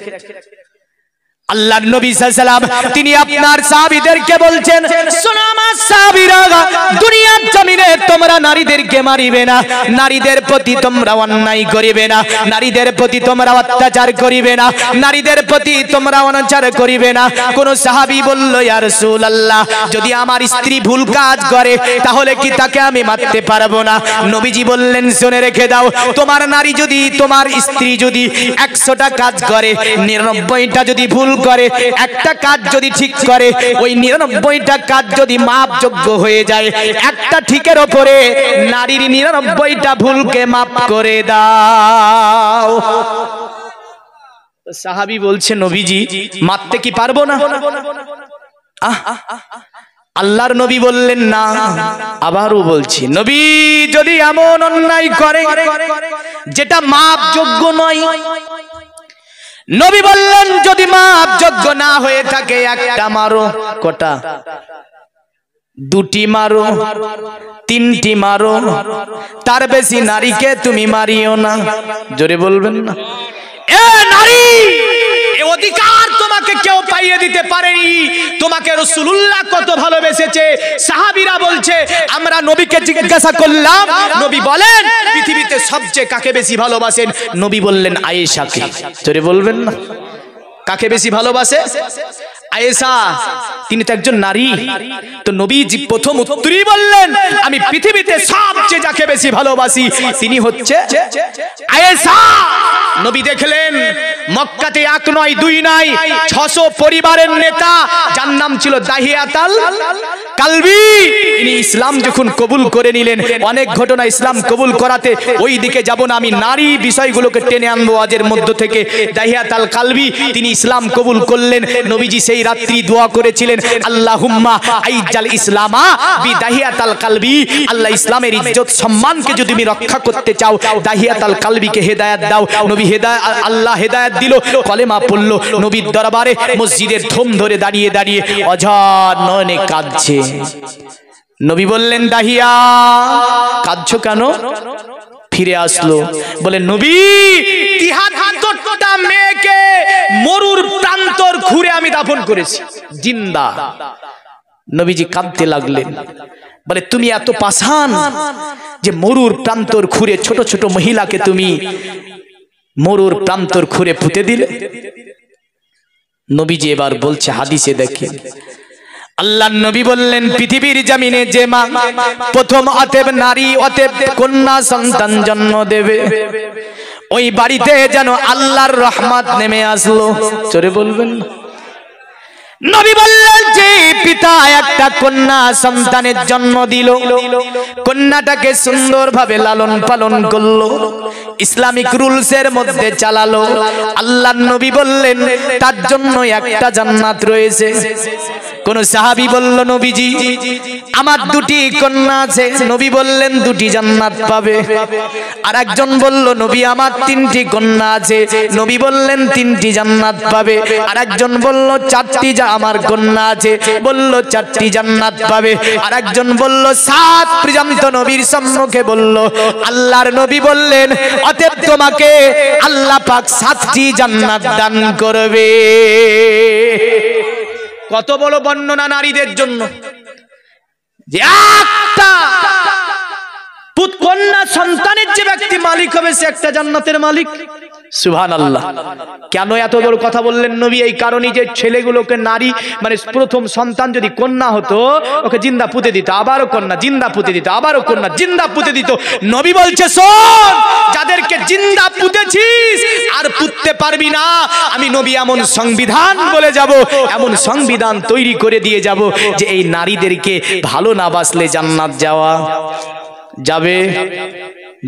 আল্লাহর নবী সাল্লাল্লাহু আলাইহি সাল্লাম তিনি আপনার সাহাবীদেরকে বলছেন, শোনো আমার সাহাবীরা, দুনিয়ার জমিনে তোমরা নারীদেরকে মারিবে না, নারীদের প্রতি তোমরা অন্যায় করিবে না, নারীদের প্রতি তোমরা অত্যাচার করিবে না, নারীদের প্রতি তোমরা অনাচার করিবে না। কোন সাহাবী বলল, ইয়া রাসূলুল্লাহ, যদি আমার স্ত্রী ভুল কাজ করে তাহলে কি তাকে আমি মারতে পারবো না? নবীজি বললেন, শুনে রেখে দাও, তোমার নারী যদি, তোমার স্ত্রী যদি 100টা কাজ করে, 99টা যদি ভুল করে, একটা কাজ যদি ঠিক করে, ওই 99টা কাজ যদি মাপযোগ্য হয়ে যায়, একটা ঠিকের ওপরে নারীর 99টা ভুলকে মাপ করে দাও। সাহাবী বলছে, নবীজি মারতে কি পারবো না? আল্লাহর নবী বললেন, না। আবারও বলছি, নবী যদি এমন অন্যায় করে যেটা মাপযোগ্য নয়, নবী বললেন যদি মাপযোগ্য না হয়ে থাকে একটা মারো। কটা? 2টি মারো, 3টি মারো, তার বেশি নারীকে তুমি মারিও না। জোরে বলবেন না। এ নারী, এই অধিকার তোমাকে কেউ পাইয়ে দিতে পারেনি। তোমাকে রাসূলুল্লাহ কত ভালোবেসেছে। সাহাবীরা বলছে, আমরা নবীকে জিজ্ঞাসা করলাম, নবী বলেন পৃথিবীতে সবচেয়ে কাকে বেশি ভালোবাসেন? নবী বললেন আয়েশাকে। জোরে বলবেন না। কাকে বেশি ভালোবাসে? আয়েশা, তিনি তো একজন নারী। তো নবীজি প্রথম উত্তরই বললেন, আমি পৃথিবীতে সবচেয়ে যাকে বেশি ভালোবাসি তিনি হচ্ছে আয়েশা। নবী দেখলেন মক্কাতে 1 নয় 2 নয় 600 পরিবারের নেতা, যার নাম ছিল দাহিয়াতুল কালবি। ইনি ইসলাম যখন কবুল করে নিলেন, অনেক ঘটনা ইসলাম কবুল করাতে ওই দিকে যাব না, আমি নারী বিষয়গুলোকে টেনে আনবো আজের মধ্য থেকে। দাহিয়াত আল কালবি তিনি ইসলাম কবুল করলেন। নবীজি সেই রাত্রি দোয়া করেছিলেন, আল্লাহুম্মা আইজাল ইসলামা বি দাহিয়াত আল কালবি, আল্লাহ ইসলামের ইজ্জত সম্মানকে যদি তুমি রক্ষা করতে চাও, দাহিয়াত আল কালবিকে হেদায়েত দাও। নবী হেদায়েত, আল্লাহ হেদায়েত দিল, কলেমা পড়লো। নবীর দরবারে মসজিদের থম ধরে দাঁড়িয়ে দাঁড়িয়ে অঝার নয়নে কাঁদছে। নবী বললেন, দাহিয়া কাঁদছো কেন? ফিরে আসলো, বলে নবী 73টা মেয়েকে মরুর প্রান্তর ঘুরে আমি দাফন করেছি জিন্দা। নবীজি কাঁদতে লাগলেন, বলে তুমি এত পাষাণ যে মরুর প্রান্তর ঘুরে ছোট ছোট মহিলাকে তুমি মরুর প্রান্তর ঘুরে পুঁতে দিলে। নবীজি এবার বলছে, হাদিসে দেখেন, আল্লাহর নবী বললেন, পৃথিবীর জমিনে যে মা প্রথম অতএব নারী অতএব কন্যা সন্তান জন্ম দেবে, ওই বাড়িতে যেন আল্লাহর রহমত নেমে আসলো। জোরে বলবেন। নবী বললেন যে পিতা একটা কন্যা সন্তানের জন্ম দিল, কন্যাটাকে সুন্দরভাবে লালন পালন করলো, ইসলামিক রুলসের মধ্যে চালালো। আল্লাহর নবী বললেন তার জন্য একটা জান্নাত রয়েছে। কোন সাহাবী বলল, নবীজি আমার দুটি কন্যা আছে। নবী বললেন দুটি জান্নাত পাবে। আর একজন বলল, নবী আমার তিনটি কন্যা আছে। নবী বললেন তিনটি জান্নাত পাবে। আর একজন বলল, চারটি আমার কন্যা আছে, বলল চারটি জান্নাত পাবে। আর একজন বলল 7 পর্যন্ত। নবীর সম্মুখে বলল, আল্লাহর নবী বললেন অতএব তোমাকে আল্লাহ পাক 7টি জান্নাত দান করবে। কত বড় বর্ণনা নারীদের জন্য, যে একটা কন্যা সন্তানের যে ব্যক্তি মালিক হবে সে একটা জান্নাতের মালিক। সুবহানাল্লাহ। কেন এত বড় কথা বললেন নবী? এই কারণে যে ছেলেগুলোকে নারী মানে প্রথম সন্তান যদি কন্যা হতো, ওকে জিন্দা পুঁতে দিত, আবারও কন্যা, জিন্দা পুঁতে দিত, আবারও কন্যা, জিন্দা পুঁতে দিত। নবী বলছে, শোন, যাদেরকে জিন্দা পুঁতেছিস আর পুঁততে পারবি না, আমি নবী এমন সংবিধান বলে যাব, এমন সংবিধান তৈরি করে দিয়ে যাব যে এই নারীদেরকে ভালো না বাসলে জান্নাত যাওয়া যাবে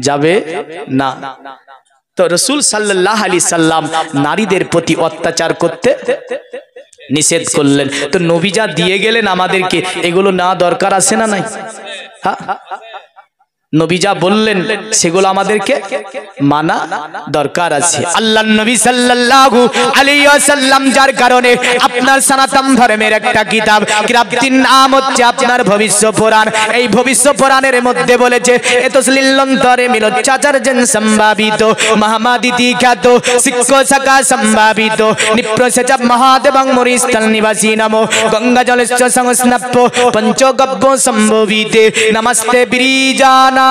যাবে না। তো রাসূল সাল্লাল্লাহু আলাইহি সাল্লাম নারীদের প্রতি অত্যাচার করতে নিষেধ করলেন। তো নবী যা দিয়ে গেলেন আমাদেরকে, এগুলো না দরকার আছে না নাই? হ্যাঁ, নবী যা বললেন সেগুলো আমাদেরকে মানা দরকার আছে। আল্লাহর নবী সাল্লাল্লাহু আলাইহি ওয়াসাল্লাম যার কারণে আপনার সনাতন ধর্মের একটা কিতাবটির নাম হচ্ছে আপনার ভবিষ্য পুরাণ। এই ভবিষ্য পুরাণের মধ্যে বলেছে, এতসলিলন্তরে মিলোচ্চাচার্যেন সম্ভাবিত মহামাদিতি খ্যাত শিক্ষ শাখা সম্ভাবিত নিপ্রসেচ মহাদেবং মরিস্থল নিবাসী নমো গঙ্গা জলশ্চ সংস্নপ্য পঞ্চগব্য সম্ভবিতে নমস্তে বিরিজানা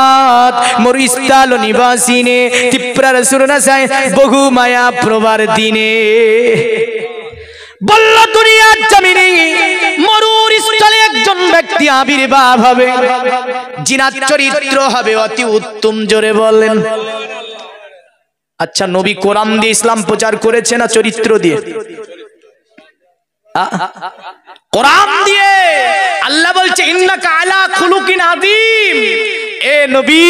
মরিস্থল নিবাসিনে তীব্র সুরনসায় বহু মায়া প্রবার দিনে। বলল দুনিয়ার জমিনে মরুর স্থলে একজন ব্যক্তি আবির্ভাব হবে, জিনার চরিত্র হবে অতি উত্তম। জোরে বলেন। আচ্ছা, নবী কোরআন দিয়ে ইসলাম প্রচার করেছে না চরিত্র দিয়ে? কোরআন দিয়ে। আল্লাহ বলছে, ইন্নাকা আলা খুলুকিন আযীম। এ নবী,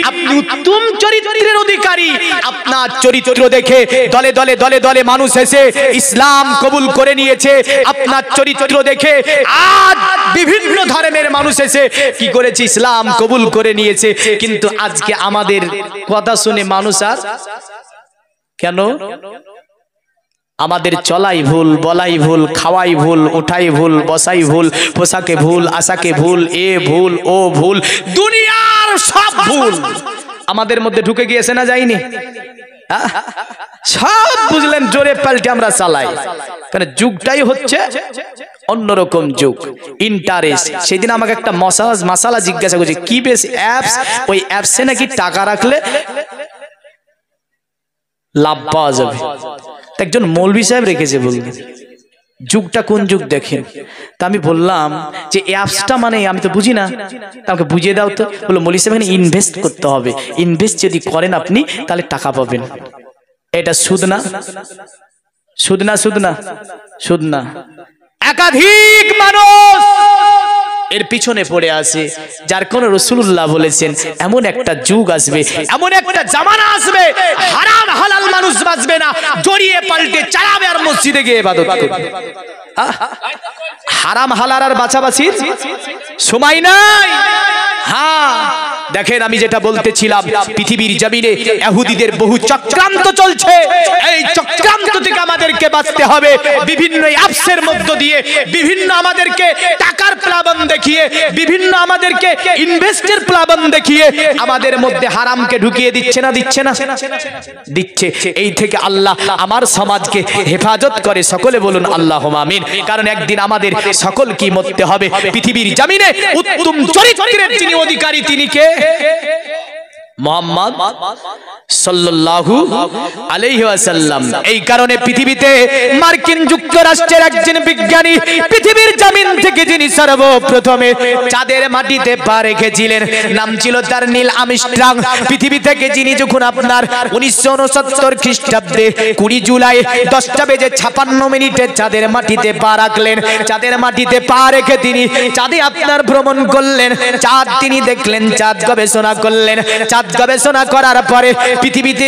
আপনি উত্তম চরিত্রের অধিকারী। আপনার চরিত্র দেখে দলে দলে দলে দলে মানুষ এসে ইসলাম কবুল করে নিয়েছে। আপনার চরিত্র দেখে আজ বিভিন্ন ধর্মের মানুষ এসে কি করেছে? ইসলাম কবুল করে নিয়েছে। কিন্তু আজকে আমাদের কথা শুনে মানুষ আর কেন? আমাদের চলাই ভুল, বলাই ভুল, খাওয়াই ভুল, উঠাই ভুল, বসাই ভুল, পোশাকে ভুল, আশাকে ভুল, এ ভুল, ও ভুল, দুনিয়ার সব ভুল আমাদের মধ্যে ঢুকে গিয়েছে না যায়নি? সব বুঝলেন, জোরে পাল্টে আমরা চালাই। কারণ যুগটাই হচ্ছে অন্যরকম যুগ, ইন্টারেস্ট। সেদিন আমাকে একটা মাসালা জিজ্ঞাসা করছে, কি বেশ অ্যাপস, ওই অ্যাপসে নাকি টাকা রাখলে লাভ পাওয়া যাবে। একজন মৌলভী সাহেব রেখেছে, বললেন যুগটা কোন যুগ দেখেন। তা আমি বললাম যে অ্যাপসটা মানে আমি তো বুঝি না, আমাকে বুঝিয়ে দাও তো। বললো মৌলভী সাহেব এখানে ইনভেস্ট করতে হবে, ইনভেস্ট যদি করেন আপনি তাহলে টাকা পাবেন। এটা সুদ না? সুদ না? সুদ না? সুদ না। একাধিক মানুষ এর পিছনে পড়ে আছে। যার কোন রাসূলুল্লাহ বলেছেন এমন একটা যুগ আসবে, এমন একটা জামানা আসবে, হারাম হালাল মানুষ বাঁচবে না, জড়িয়ে পাল্টে চালাবে আর মসজিদে গিয়ে ইবাদত করবে। হারাম হালাল আর বাঁচাবাচির সময় নাই। হ্যাঁ দেখেন, আমি যেটা বলতেছিলাম, পৃথিবীর জমিনে ইহুদিদের বহু চক্রান্ত চলছে। এই চক্রান্ত থেকে আমাদেরকে বাঁচতে হবে। বিভিন্ন অ্যাপসের মধ্য দিয়ে, বিভিন্ন আমাদেরকে টাকার প্লাবন দেখিয়ে, বিভিন্ন আমাদেরকে ইনভেস্টের প্লাবন দেখিয়ে আমাদের মধ্যে হারামকে ঢুকিয়ে দিচ্ছে না, দিচ্ছে না, দিচ্ছে। এই থেকে আল্লাহ আমার সমাজকে হেফাজত করে, সকলে বলুন আল্লাহুম্মা আমিন। কারণ একদিন আমাদের সকলকে মরতে হবে। পৃথিবীর জমিনে উত্তম চরিত্রের যিনি অধিকারী, তিনি কে? মুহাম্মদ সাল্লাল্লাহু আলাইহি ওয়াসাল্লাম। এই কারণে পৃথিবীতে মার্কিন যুক্তরাষ্ট্রের একজন বিজ্ঞানী পৃথিবীর জমিন থেকে যিনি সর্বপ্রথমে চাঁদের মাটিতে পা রেখেছিলেন, নাম ছিল তার নীল আর্মস্ট্রং। পৃথিবী থেকে যিনি যখন আপনার 1969 খ্রিস্টাব্দে 20 জুলাই 10:56 চাঁদের মাটিতে পা রাখলেন, চাঁদের মাটিতে পা রেখে তিনি চাঁদে আপনার ভ্রমণ করলেন, চাঁদ তিনি দেখলেন, চাঁদ গবেষণা করলেন। চাঁদ গবেষণা করার পরে পৃথিবীতে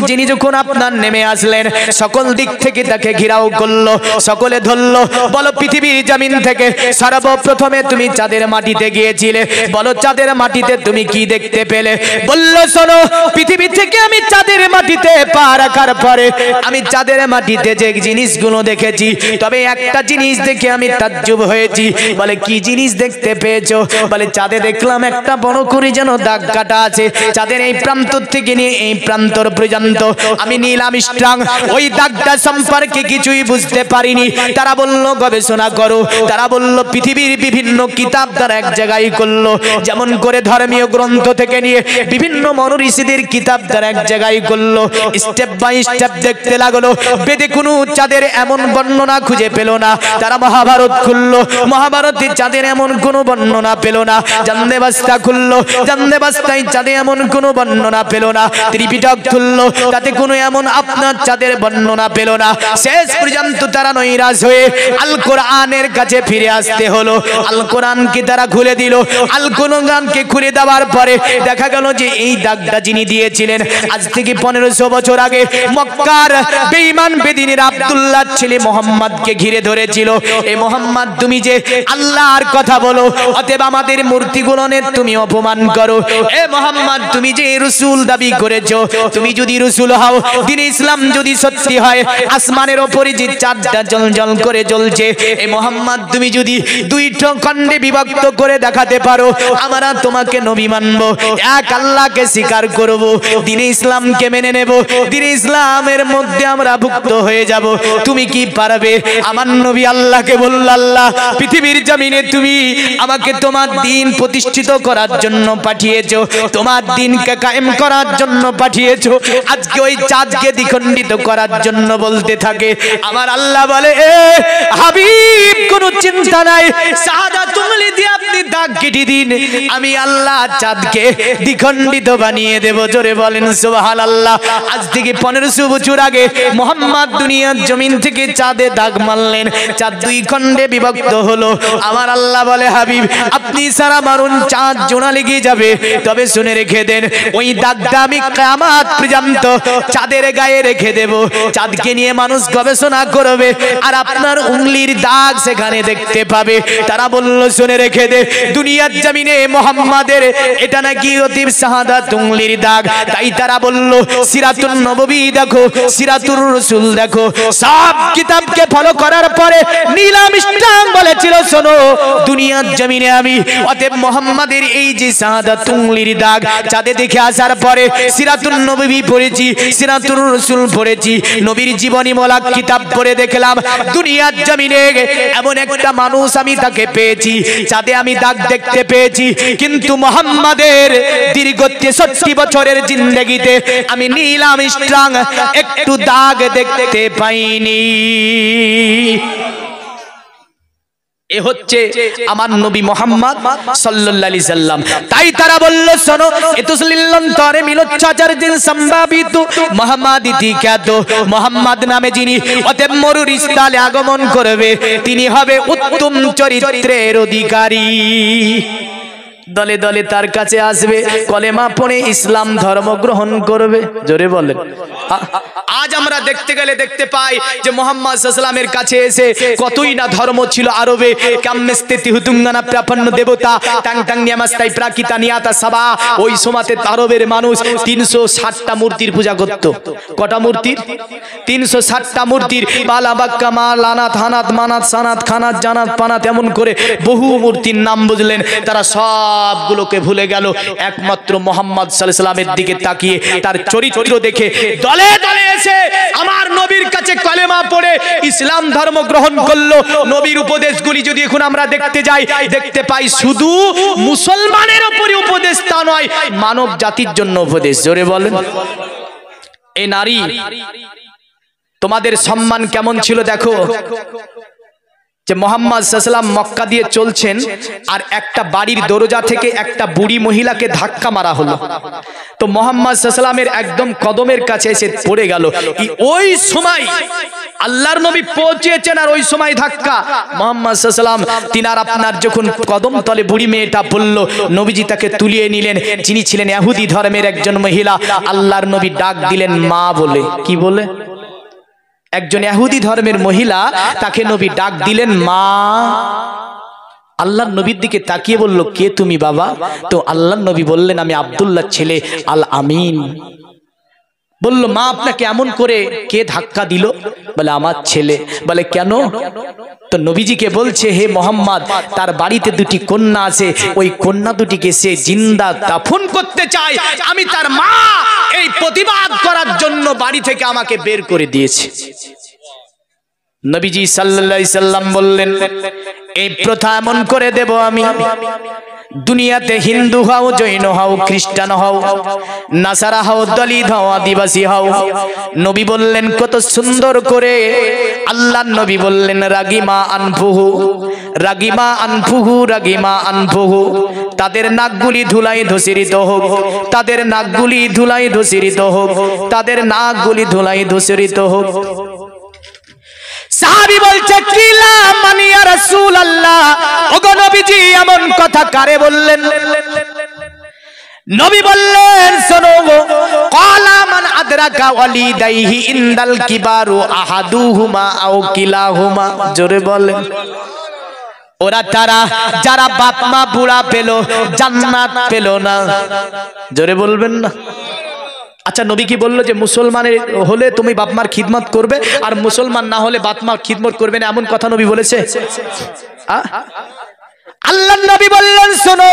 যিনি যখন আপনার নেমে আসলেন, সকল দিক থেকে তাকে ঘেরাও করলো, সকলে ধরলো। বলো পৃথিবীর জমিন থেকে সর্বপ্রথমে তুমি চাঁদের মাটিতে গিয়েছিলে, বলো চাঁদের মাটিতে তুমি কি দেখতে পেলে? বললো শোনো, পৃথিবী থেকে আমি চাঁদের মাটিতে পা রাখার পরে আমি চাঁদের মাটিতে যে জিনিসগুলো দেখেছি, তবে একটা জিনিস দেখে আমি তাজ্জুব হয়েছি। বলে কি জিনিস দেখতে পেয়েছো? বলে চাঁদে দেখলাম একটা বড় করে যেন দাগ কাটা আছে, চাঁদের এই প্রান্ত থেকে নিয়ে এই প্রান্তর পর্যন্ত। আমি নীল আর্মস্ট্রং ওই দাগটা সম্পর্কে কিছুই বুঝতে পারিনি। তারা বলল গবেষণা করো, তারা বলল পৃথিবীর বিভিন্ন কিতাব তারা এক জায়গায় করলো, যেমন করে ধর্মীয় গ্রন্থ থেকে নিয়ে বিভিন্ন মনীষীদের কিতাব তারা এক জায়গায় করলো। স্টেপ বাই স্টেপ দেখতে লাগলো, বেদে কোনো চাঁদের এমন বর্ণনা খুঁজে পেল না। তারা মহাভারত খুললো, মহাভারতে চাঁদের এমন কোনো বর্ণনা পেল না। জানদে বাস্তা খুললো, জানদে বাস্তায় চাঁদে এমন কোনো বর্ণনা পেল না। ত্রিপিটক খুললো, তাতে কোনো এমন আপনার চাঁদের বর্ণনা পেল না। শেষ পর্যন্ত তারা নৈরাশ হয়ে আল কোরআনের কাছে ফিরে আসতে হলো। আল কোরআনকে তারা খুলে দিল। আল কোরআনকে খুলে দেওয়ার পরে দেখা গেল যে এই দাগটা যিনি দিয়েছিলেন আজ থেকে 1500 বছর আগে মক্কার বেঈমান বেদিনের আব্দুল্লাহর ছেলে মুহাম্মদকে ঘিরে ধরেছিল। এই মুহাম্মদ, তুমি যে আল্লাহর কথা বলো, অতএব আমাদের মূর্তিগুলোনে তুমি অপমান করো। এ মুহাম্মদ, তুমি যে রাসূল দাবি করেছো, তুমি যদি রাসূল হও, দ্বীন ইসলাম যদি সত্যি হয়, আসমানের উপরে যে চাঁদটা জ্বলজ্বল করে জ্বলছে, এই মুহাম্মদ তুমি যদি দুইটা খণ্ডে বিভক্ত করে দেখাতে পারো, আমরা তোমাকে নবী মানব, এক আল্লাহকে স্বীকার করব, দ্বীন ইসলামকে মেনে নেব, দ্বীন ইসলামের মধ্যে আমরা ভুক্ত হয়ে যাব। তুমি কি পারবে? আমার নবী আল্লাহকে বলল, আল্লাহ পৃথিবীর জমিনে তুমি আমাকে তোমার দ্বীন প্রতিষ্ঠিত করার জন্য পাঠিয়েছো, তোমার দ্বীনকে কায়েম করার জন্য পাঠিয়েছো। আজকে ওই চাঁদকে দ্বিখণ্ডিত করার জন্য বলতে থাকে। আমার আল্লাহ বলে, এ হাবিব কোনো চিন্তা নাই, শাহাদাত উংলি দিয়ে আপনি দাগ কেটে দিন, আমি আল্লাহ চাঁদকে দ্বিখণ্ডিত বানিয়ে দেব। জোরে বলেন সুবহানাল্লাহ। আজ থেকে 1500 বছর আগে মুহাম্মদ দুনিয়ার জমিন থেকে চাঁদে দাগ মারলেন, চাঁদ দুই খণ্ডে বিভক্ত হলো। আমার আল্লাহ বলে, হাবিব আপনি সারা মারুন, চাঁদ জোড়া লেগে যাবে। তবে শুনে রেখে দেন, ওই দাগটা আমি কিয়ামত পর্যন্ত চাঁদের গায়ে রেখে দেব। চাঁদকে নিয়ে মানুষ গবেষণা করবে আর আপনার উংলির দাগ সেখানে দেখতে পাবে। তারা বলল, শুনে রেখে দে, দুনিয়ার জমিনে মুহাম্মাদের এটা নাকি অতীব শাহাদাত উংলির দাগ। তাই তারা বলল, সিরাতুন নববী দেখো, সিরাতুর রাসূল দেখো। সব কিতাবকে ফলো করার পরে নীল আর্মস্ট্রং বলেছিল, শোনো দুনিয়ার জমিনে আমি অতএব মুহাম্মাদের এই যে শাহাদাত উংলির দাগ চাঁদে দেখে আসার পরে সিরাতুন নববী পড়েছি, সিরাতুর রাসূল পড়েছি, নবীর জীবনীমূলক কিতাব পড়ে দেখলাম দুনিয়ার জমিনে এমন একটা মানুষ আমি তাকে পেয়েছি, চাঁদে আমি দাগ দেখতে পেয়েছি। কিন্তু মুহাম্মাদের দীর্ঘ 63 বছরের জিন্দেগিতে আমি নীল আর্মস্ট্রং একটু দাগ দেখতে পাইনি। এ হচ্ছে আমার নবী মুহাম্মদ সাল্লাল্লাহু আলাইহি সাল্লাম। তাই তারা বলল, শোনো, এতুসলিল্লান্তরে মিলচ্ছাচার দিন সম্ভাবিত মুহাম্মাদিতি খ্যাত মুহাম্মদ নামে যিনি অতএব মরুর স্থলে আগমন করবে, তিনি হবে উত্তম চরিত্রের অধিকারী। দলে দলে তার কাছে আসবে, কলেমা পড়ে ইসলাম ধর্ম গ্রহণ করবে। জোরে বলেন। আজ আমরা দেখতে গেলে দেখতে পাই যে মুহাম্মদ সাল্লাল্লাহু আলাইহি ওয়াসাল্লামের কাছে এসে কতই না ধর্ম ছিল আরবে। কাম্মেস্তেতি হুতুঙ্গানা প্রাপন্ন দেবতা টাং টাং নিয়ামাস্তাই প্রাকিতা নিয়াতা সাবা। ওই সময়তে আরবের মানুষ 360টা মূর্তির পূজা করত। কটা মূর্তির? 360টা মূর্তির। বালা বাক্কা মা লানাত হানাত মানাত সানাত খানাত জানাত পানাত, এমন করে বহু মূর্তির নাম বুঝলেন। তারা সবগুলোকে ভুলে গেল, একমাত্র মুহাম্মদ সাল্লাল্লাহু আলাইহি ওয়াসাল্লামের দিকে তাকিয়ে তার চরিত্র দেখে দলে দলে এসে আমার নবীর কাছে কলেমা পড়ে ইসলাম ধর্ম গ্রহণ করলো। নবীর উপদেশগুলি যদি এখন আমরা দেখতে যাই, দেখতে পাই শুধু মুসলমানের উপরে উপদেশ তা নয়, মানব জাতির জন্য উপদেশ। জোরে বলেন। এই নারী, তোমাদের সম্মান কেমন ছিল দেখো। যে মুহাম্মদ সাল্লাল্লাহু আলাইহি ওয়াসাল্লাম মক্কা দিয়ে চলছেন, আর একটা বাড়ির দরজা থেকে একটা বুড়ি মহিলাকে ধাক্কা মারা হলো। তো মুহাম্মদ সাল্লাল্লাহু আলাইহি ওয়াসাল্লামের একদম কদমের কাছে এসে পড়ে গেল। ওই সময় আল্লাহর নবী পৌঁছেছেন, আর ওই সময় ধাক্কা। মুহাম্মদ সাল্লাল্লাহু আলাইহি ওয়াসাল্লাম তিনার আপনার যখন কদম তলে বুড়ি মেয়েটা পড়ল, নবীজি তাকে তুলিয়ে নিলেন। যিনি ছিলেন ইহুদি ধর্মের একজন মহিলা, আল্লাহর নবী ডাক দিলেন মা বলে। কি বলে? একজন ইহুদি ধর্মের মহিলা, তাকে নবী ডাক দিলেন মা। আল্লাহর নবীর দিকে তাকিয়ে বলল, কে তুমি বাবা? তো আল্লাহর নবী বললেন, আমি আব্দুল্লাহর ছেলে আল আমিন। বলল, মা আপনাকে এমন করে কে ধাক্কা দিল? বলে, আমার ছেলে। বলে, কেন? তো নবীজিকে বলছে, হে মুহাম্মদ, তার বাড়িতে দুটি কন্যা আছে, ওই কন্যা দুটিকে সে জিন্দা দাফন করতে চায়। আমি তার মা, এই প্রতিবাদ করার জন্য বাড়ি থেকে আমাকে বের করে দিয়েছে। নবীজি সাল্লাল্লাহু আলাইহি সাল্লাম বললেন, এই প্রথা এমন করে দেব আমি, দুনিয়াতে হিন্দু হও, জৈন হও, খ্রিস্টান হও, নাসারা হও, দলিত হও, আদিবাসী হও। নবী বললেন কত সুন্দর করে। আল্লাহর নবী বললেন, রাগিমা আনফুহু, রাগিমা আনফুহু, রাগিমা আনফুহু। তাদের নাকগুলি ধুলাই ধূসরিত হোক, তাদের নাকগুলি ধুলাই ধূসরিত হোক, তাদের নাকগুলি ধুলাই ধূসরিত হোক। সাহাবী বলছে, কি লা মানি ইয়া রাসূলুল্লাহ, ওগো নবীজি এমন কথা কারে বললেন? নবী বললেন, শোনো, ক্বালা মান আদরাকা ওয়ালিদাইহি ইনদাল কিবারু আহাদুহুমা আও কিলাহুমা। জোরে বলেন। ওরা তারা যারা বাপ মা বুড়া পেল, জান্নাত পেল না। জোরে বলবেন না। আচ্ছা, নবী কি বললো যে মুসলমানের হলে তুমি বাপ মার খিদমত করবে, আর মুসলমান না হলে বাপ মার খিদমত করবে না? এমন কথা নবী বলেছে? আল্লাহর নবী বললেন, শোনো,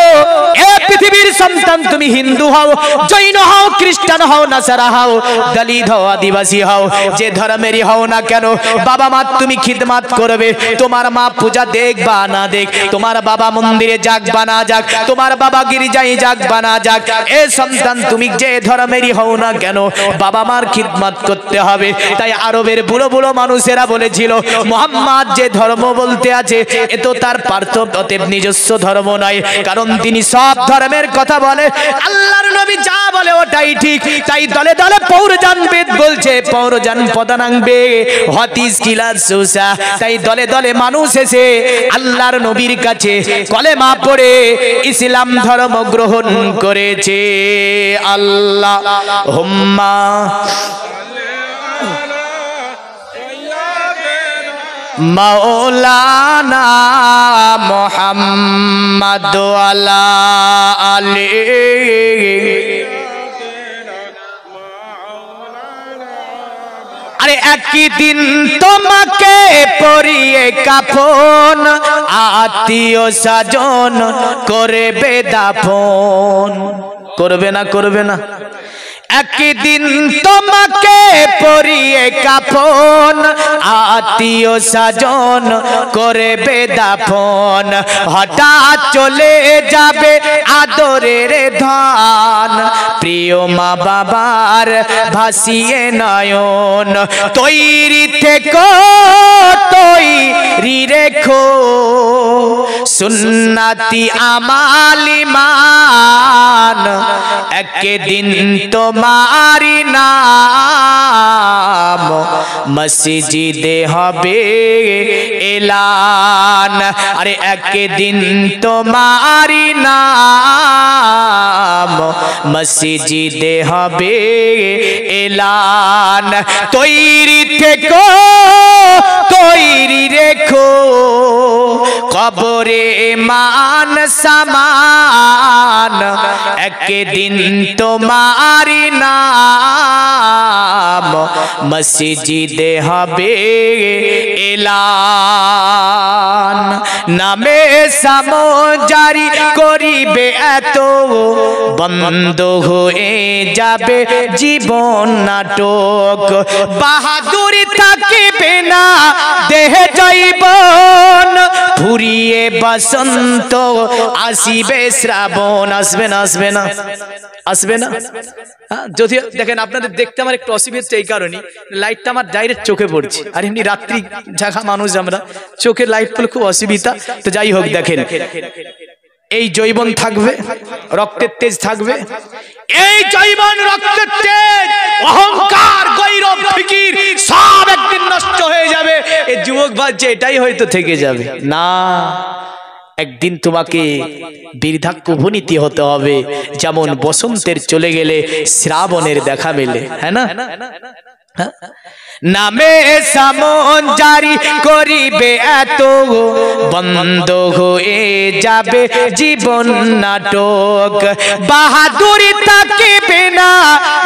এ পৃথিবীর সন্তান, তুমি হিন্দু হও, জৈন হও, খ্রিস্টান হও, নাসারা হও, দলিত হও, আদিবাসী হও, যে ধর্মেরই হও না কেন, বাবা মা তুমি খিদমত করবে। তোমার মা পূজা দেখ বা না দেখ, তোমার বাবা মন্দিরে যাক বা না যাক, তোমার বাবা গির্জায় যাক বা না যাক, এ সন্তান তুমি যে ধর্মেরই হও না কেন, বাবা মার খিদমত করতে হবে। তাই আরবের বুড়ো বুড়ো মানুষেরা বলেছিল, মুহাম্মদ যে ধর্ম বলতে আছে, এ তো তার পার্থক্য নিজস্ব ধর্ম নয়, কারণ তিনি সব ধর্মের কথা বলে। আল্লাহর নবী যা বলে ওটাই ঠিক। তাই দলে দলে পৌরজান বেদ বলছে, পৌরজান পদানাংবে হতিস কিলাস সুসা। তাই দলে দলে মানুষ এসে আল্লাহর নবীর কাছে কলেমা পড়ে ইসলাম ধর্ম গ্রহণ করেছে। আল্লাহুম্মা মাওলানা মুহাম্মদ আলা আলি। আরে একদিন তোমাকে পরিয়ে কাফন, আত্মীয় স্বজন করবে দাফন। করবে না? করবে না? একদিন তোমাকে পরিয়ে কাফন, আত্মীয় স্বজন করবে দাফন। হঠাৎ চলে যাবে আদরের ধন, প্রিয় মা বাবার ভাসিয়ে নয়ন, তৈরি থেকো তৈরি রেখো সুন্নতি আমাল ঈমান, একদিন তোমারি নাম মসজিদে হবে এলান। আরে একদিন তোমারি নাম মসজিদে হবে এলান, তৈরি থেকো তৈরি রেখো কবরে মান সামান, একদিন তোমারি নাম মসজিদে হবে এলান। নামে সামজারি করিবে এত বন্ধ হয়ে যাবে জীবন নাটক, বাহাদুরি থাকিবে না দেহে জৈবন, ফুরিয়ে বসন্ত আসিবে শ্রাবণ। আসবে না আসবে না আসবে না? যদি দেখেন আপনাদের দেখতে আমার একটু অসুবিধা এই কারণে লাইটটা আমার ডাইরেক্ট চোখে পড়ছে, আর এমনি রাত্রি জাগা মানুষ আমরা, চোখের লাইট পড়লে খুব অসুবিধা। তো যাই হোক, দেখেন এই জৈবন থাকবে, রক্তের তেজ থাকবে, এই জৈবন রক্তের তেজ অহংকার গৈরব ফিকির সব একদিন নষ্ট হয়ে যাবে। এই যুবক ভাবছে এটাই হয়তো থেকে যাবে না, একদিন তোমাকে বৃদ্ধাক্য উপনীতি হতে হবে, যেমন বসন্তের চলে গেলে শ্রাবণের দেখা মেলে, হ্যাঁ না? নামে সামন জারি করিবে এত বন্ধ হয়ে যাবে জীবন নাটক, বাহাদুরি থাকিবে না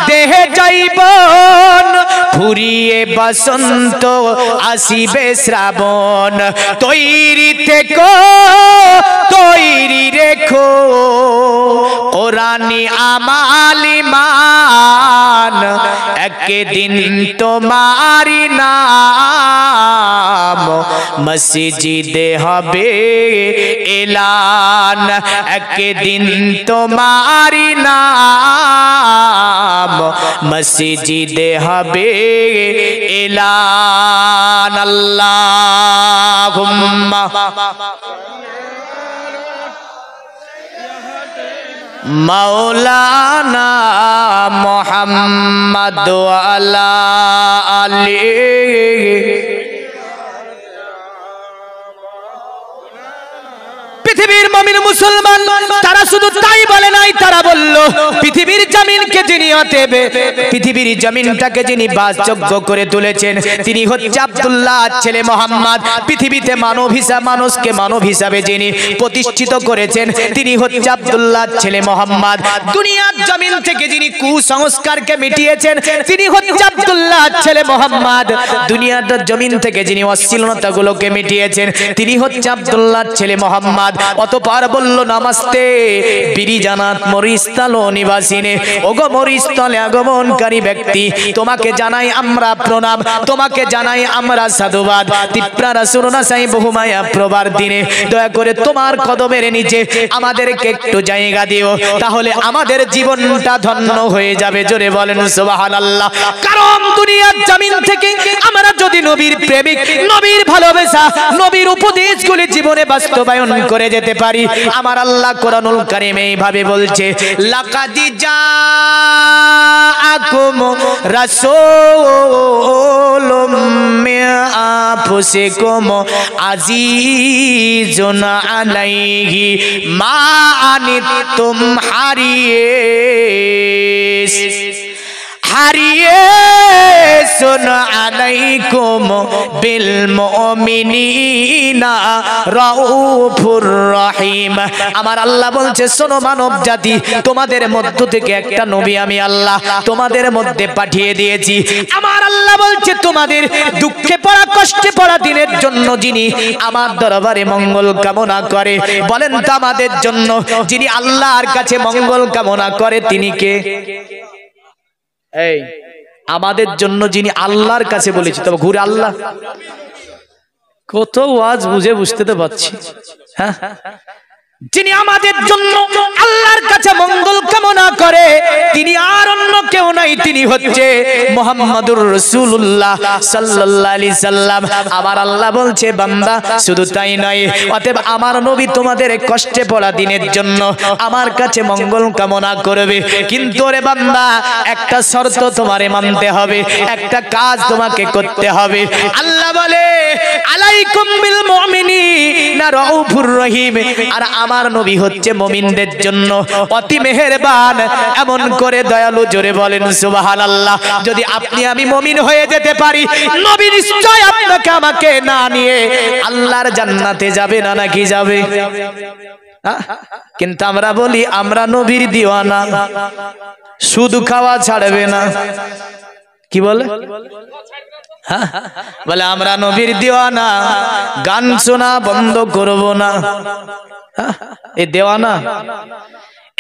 দেহে জৈবন, ফুরিয়ে বসন্ত আসিবে শ্রাবণ, তৈরি থেকো তৈরি রেখো কোরআনি আমাল ঈমান, একদিন তোমারি নাম মসজিদে হবে এলান, একদিন তোমারি নাম মসজিদে হবে এলান। আল্লাহুম্মা মাওলানা মুহাম্মদ আলা আলি পৃথিবীর মুমিন মুসলমান তারা শুধু তাই বলে নাই, তারা বলল পৃথিবীর জমিনকে যিনি অতএবে পৃথিবীর জমিনটাকে যিনি বাসযোগ্য করে তুলেছেন তিনি হচ্ছে আব্দুল্লাহ ছেলে মোহাম্মদ, পৃথিবীতে মানুষকে মানব হিসাবে যিনি প্রতিষ্ঠিত করেছেন তিনি হচ্ছে আব্দুল্লাহ ছেলে মোহাম্মদ, দুনিয়ার জমিন থেকে যিনি কুসংস্কারকে মিটিয়েছেন তিনি হচ্ছে আব্দুল্লাহ ছেলে মোহাম্মদ, দুনিয়ার জমিন থেকে যিনি অশ্লীলতাগুলোকে মিটিয়েছেন তিনি হচ্ছে আব্দুল্লাহ ছেলে মোহাম্মদ। অতঃপর বলল নমস্তে বিরিজানাত মরিস্থল নিবাসিনে, ওগো মরিস্থলে আগমনকারী ব্যক্তি তোমাকে জানাই আমরা প্রণাম, তোমাকে জানাই আমরা সাধুবাদ। তিপ্রা রাসূলুল্লাহ সাহেব বহুমায়া প্রবার দিনে দয়া করে তোমার কদমের নিচে আমাদেরকে একটু জায়গা দিও, তাহলে আমাদের জীবনটা ধন্য হয়ে যাবে। জোরে বলেন সুবহানাল্লাহ। কারণ দুনিয়ার জমিন থেকে আমরা যদি নবীর প্রেমিক, নবীর ভালোবাসা, নবীর উপদেশগুলি জীবনে বাস্তবায়ন করে যেতে পারি, আমার আল্লাহ কোরআনুল কারীমে এইভাবে বলছে লাকাদ জাআকুম রাসূলুম মিন আনফুসিকুম আজিজুন আলাইহি মা আনিতুম হারিয়েসুন আলাইকুম বিল মুমিনিনা রাউফুর রহিম। আমার আল্লাহ বলছে শোনো মানব জাতি, তোমাদের মধ্য থেকে একটা নবী আমি আল্লাহ তোমাদের মধ্যে পাঠিয়ে দিয়েছি। আমার আল্লাহ বলছে তোমাদের দুঃখে পড়া কষ্টে পড়া দিনের জন্য যিনি আমার দরবারে মঙ্গল কামনা করে, বলেন তো আমাদের জন্য যিনি আল্লাহর কাছে মঙ্গল কামনা করে তিনি কে? এই আমাদের জন্য যিনি আল্লাহর কাছে বলেছি, তবে ঘুরে আল্লাহ কত ওয়াজ বুঝে বুঝতে তো পারছি, হ্যাঁ যিনি আমাদের জন্য আল্লাহর কাছে মঙ্গল কামনা করে তিনি আর অন্য কেউ নাই, তিনি হচ্ছে মুহাম্মাদুর রাসূলুল্লাহ সাল্লাল্লাহু আলাইহি সাল্লাম। আমার আল্লাহ বলছে বান্দা শুধু তাই নয়, অতএব আমার নবী তোমাদের কষ্টে পড়া দিনের জন্য আমার কাছে মঙ্গল কামনা করবে, কিন্তু রে বান্দা একটা শর্ত তোমারে মানতে হবে, একটা কাজ তোমাকে করতে হবে। আল্লাহ বলে আলাইকুম বিল মুমিনিনা রাউফুর রহিম, আর আমার নবী হচ্ছে মুমিনদের জন্য অতি মেহেরবান, এমন করে দয়ালু। জোরে বলেন সুবহানাল্লাহ। যদি আপনি আমি মুমিন হয়ে যেতে পারি, নবী নিশ্চয় আপনাকে আমাকে না নিয়ে আল্লাহর জান্নাতে যাবে না, নাকি যাবে? কিন্তু আমরা বলি আমরা নবীর দিওয়ানা, সুদ খাওয়া ছাড়বে না। কি বলে? বলে আমরা নবীর দিওয়ানা, গান শোনা বন্ধ করব না। এ দেওয়ানা।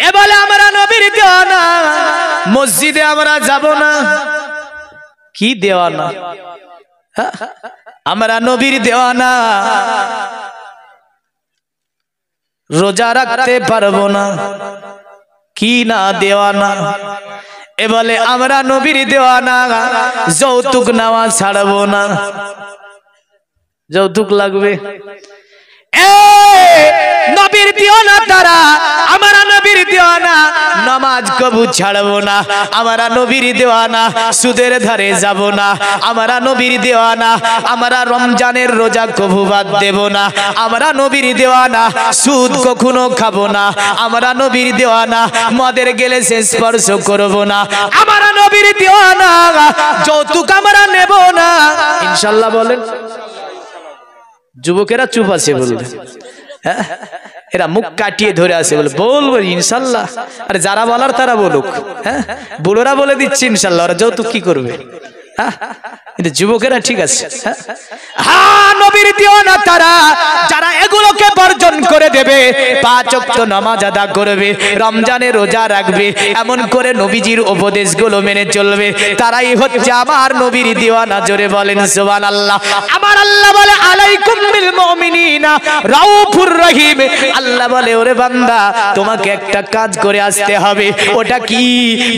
এ বলে আমরা নবীর দেওয়ানা, মসজিদে আমরা যাব না। কি দেওয়ানা? আমরা নবীর দেওয়ানা, রোজা রাখতে পারবো না। কি না দেওয়ানা? এ বলে আমরা নবীর দেওয়ানা, যৌতুক নেওয়া ছাড়বো না। যৌতুক লাগবে? নবীর দিওয়ানা তারা, আমরা নবীর দিওয়ানা, নামাজ কবু ছাড়বো না। আমরা নবীর দিওয়ানা, সুদের ধারে যাব না। আমরা নবীর দিওয়ানা, আমরা রমজানের রোজা কবু বাদ দেব না। আমরা নবীর দিওয়ানা, সুদ কখনো খাবো না। আমরা নবীর দিওয়ানা, মদের গেলে সে স্পর্শ করব না। আমরা নবীর দিওয়ানা, যৌতুক আমরা নেব না। ইনশাআল্লাহ বলেন। যুবকেরা চুপ আছে বলবে, এরা মুখ কাটিয়ে ধরে আছে বলে বলবো ইনশাল্লাহ। আরে যারা বলার তারা বলুক। হ্যাঁ, বুড়োরা বলে দিচ্ছে ইনশাল্লাহ, ওরা যৌতুক কি করবে? কিন্তু যুবকেরা ঠিক আছে। হ্যাঁ, নবীর দিওয়ানা তারা যারা এগুলোকে বর্জন করে দেবে, 5 ওয়াক্ত নামাজ আদা করবে, রমজানে রোজা রাখবে, এমন করে নবীজির উপদেশগুলো মেনে চলবে, তারাই হচ্ছে আমার নবীর দিওয়ানা। জোরে বলেন সুবহানাল্লাহ। আমার আল্লাহ বলে আলাইকুম বিল মুমিনিনা রাউফুর রহিম। আল্লাহ বলে ওরে বান্দা তোমাকে একটা কাজ করে আসতে হবে। ওটা কি?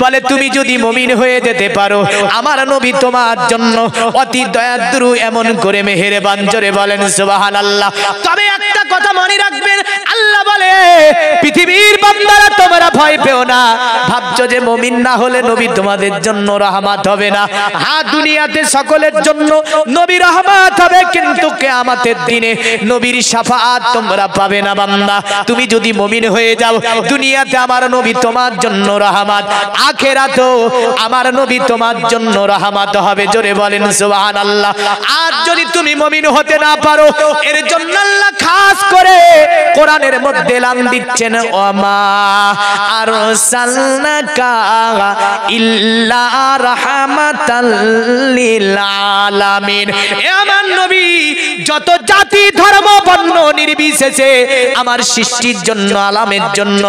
বলে তুমি যদি মুমিন হয়ে যেতে পারো, আমার নবী তোমার জন্য অতি দয়াদ্রু, এমন করে মেহেরবান। জোরে বলেন সুবহানাল্লাহ। তবে একটা কথা মনে রাখবেন, আল্লাহ বলে পৃথিবীর বান্দারা তোমরা ভয় পেও না। ভাবছো যে মুমিন না হলে নবী তোমাদের জন্য রহমত হবে না? হ্যাঁ, দুনিয়াতে সকলের জন্য নবী রহমত হবে, কিন্তু কিয়ামতের দিনে নবীর শাফাআত তোমরা পাবে না বান্দা। তুমি যদি মুমিন হয়ে যাও, দুনিয়াতে আমার নবী তোমার জন্য রহমত, আখিরাতেও আমার নবী তোমার জন্য রহমত হবে। জোরে বলেন সুবহানাল্লাহ। আর যদি তুমি মুমিন হতে না পারো, এর জন্য আল্লাহ খাস করে কোরআনের মধ্যে এলান দিচ্ছেন, ওমা আরসালনাকা ইল্লা রাহমাতাল লিল আলামিন। এ আমার নবী যত জাতি ধর্ম বর্ণ নির্বিশেষে আমার সৃষ্টির জন্য, আলামের জন্য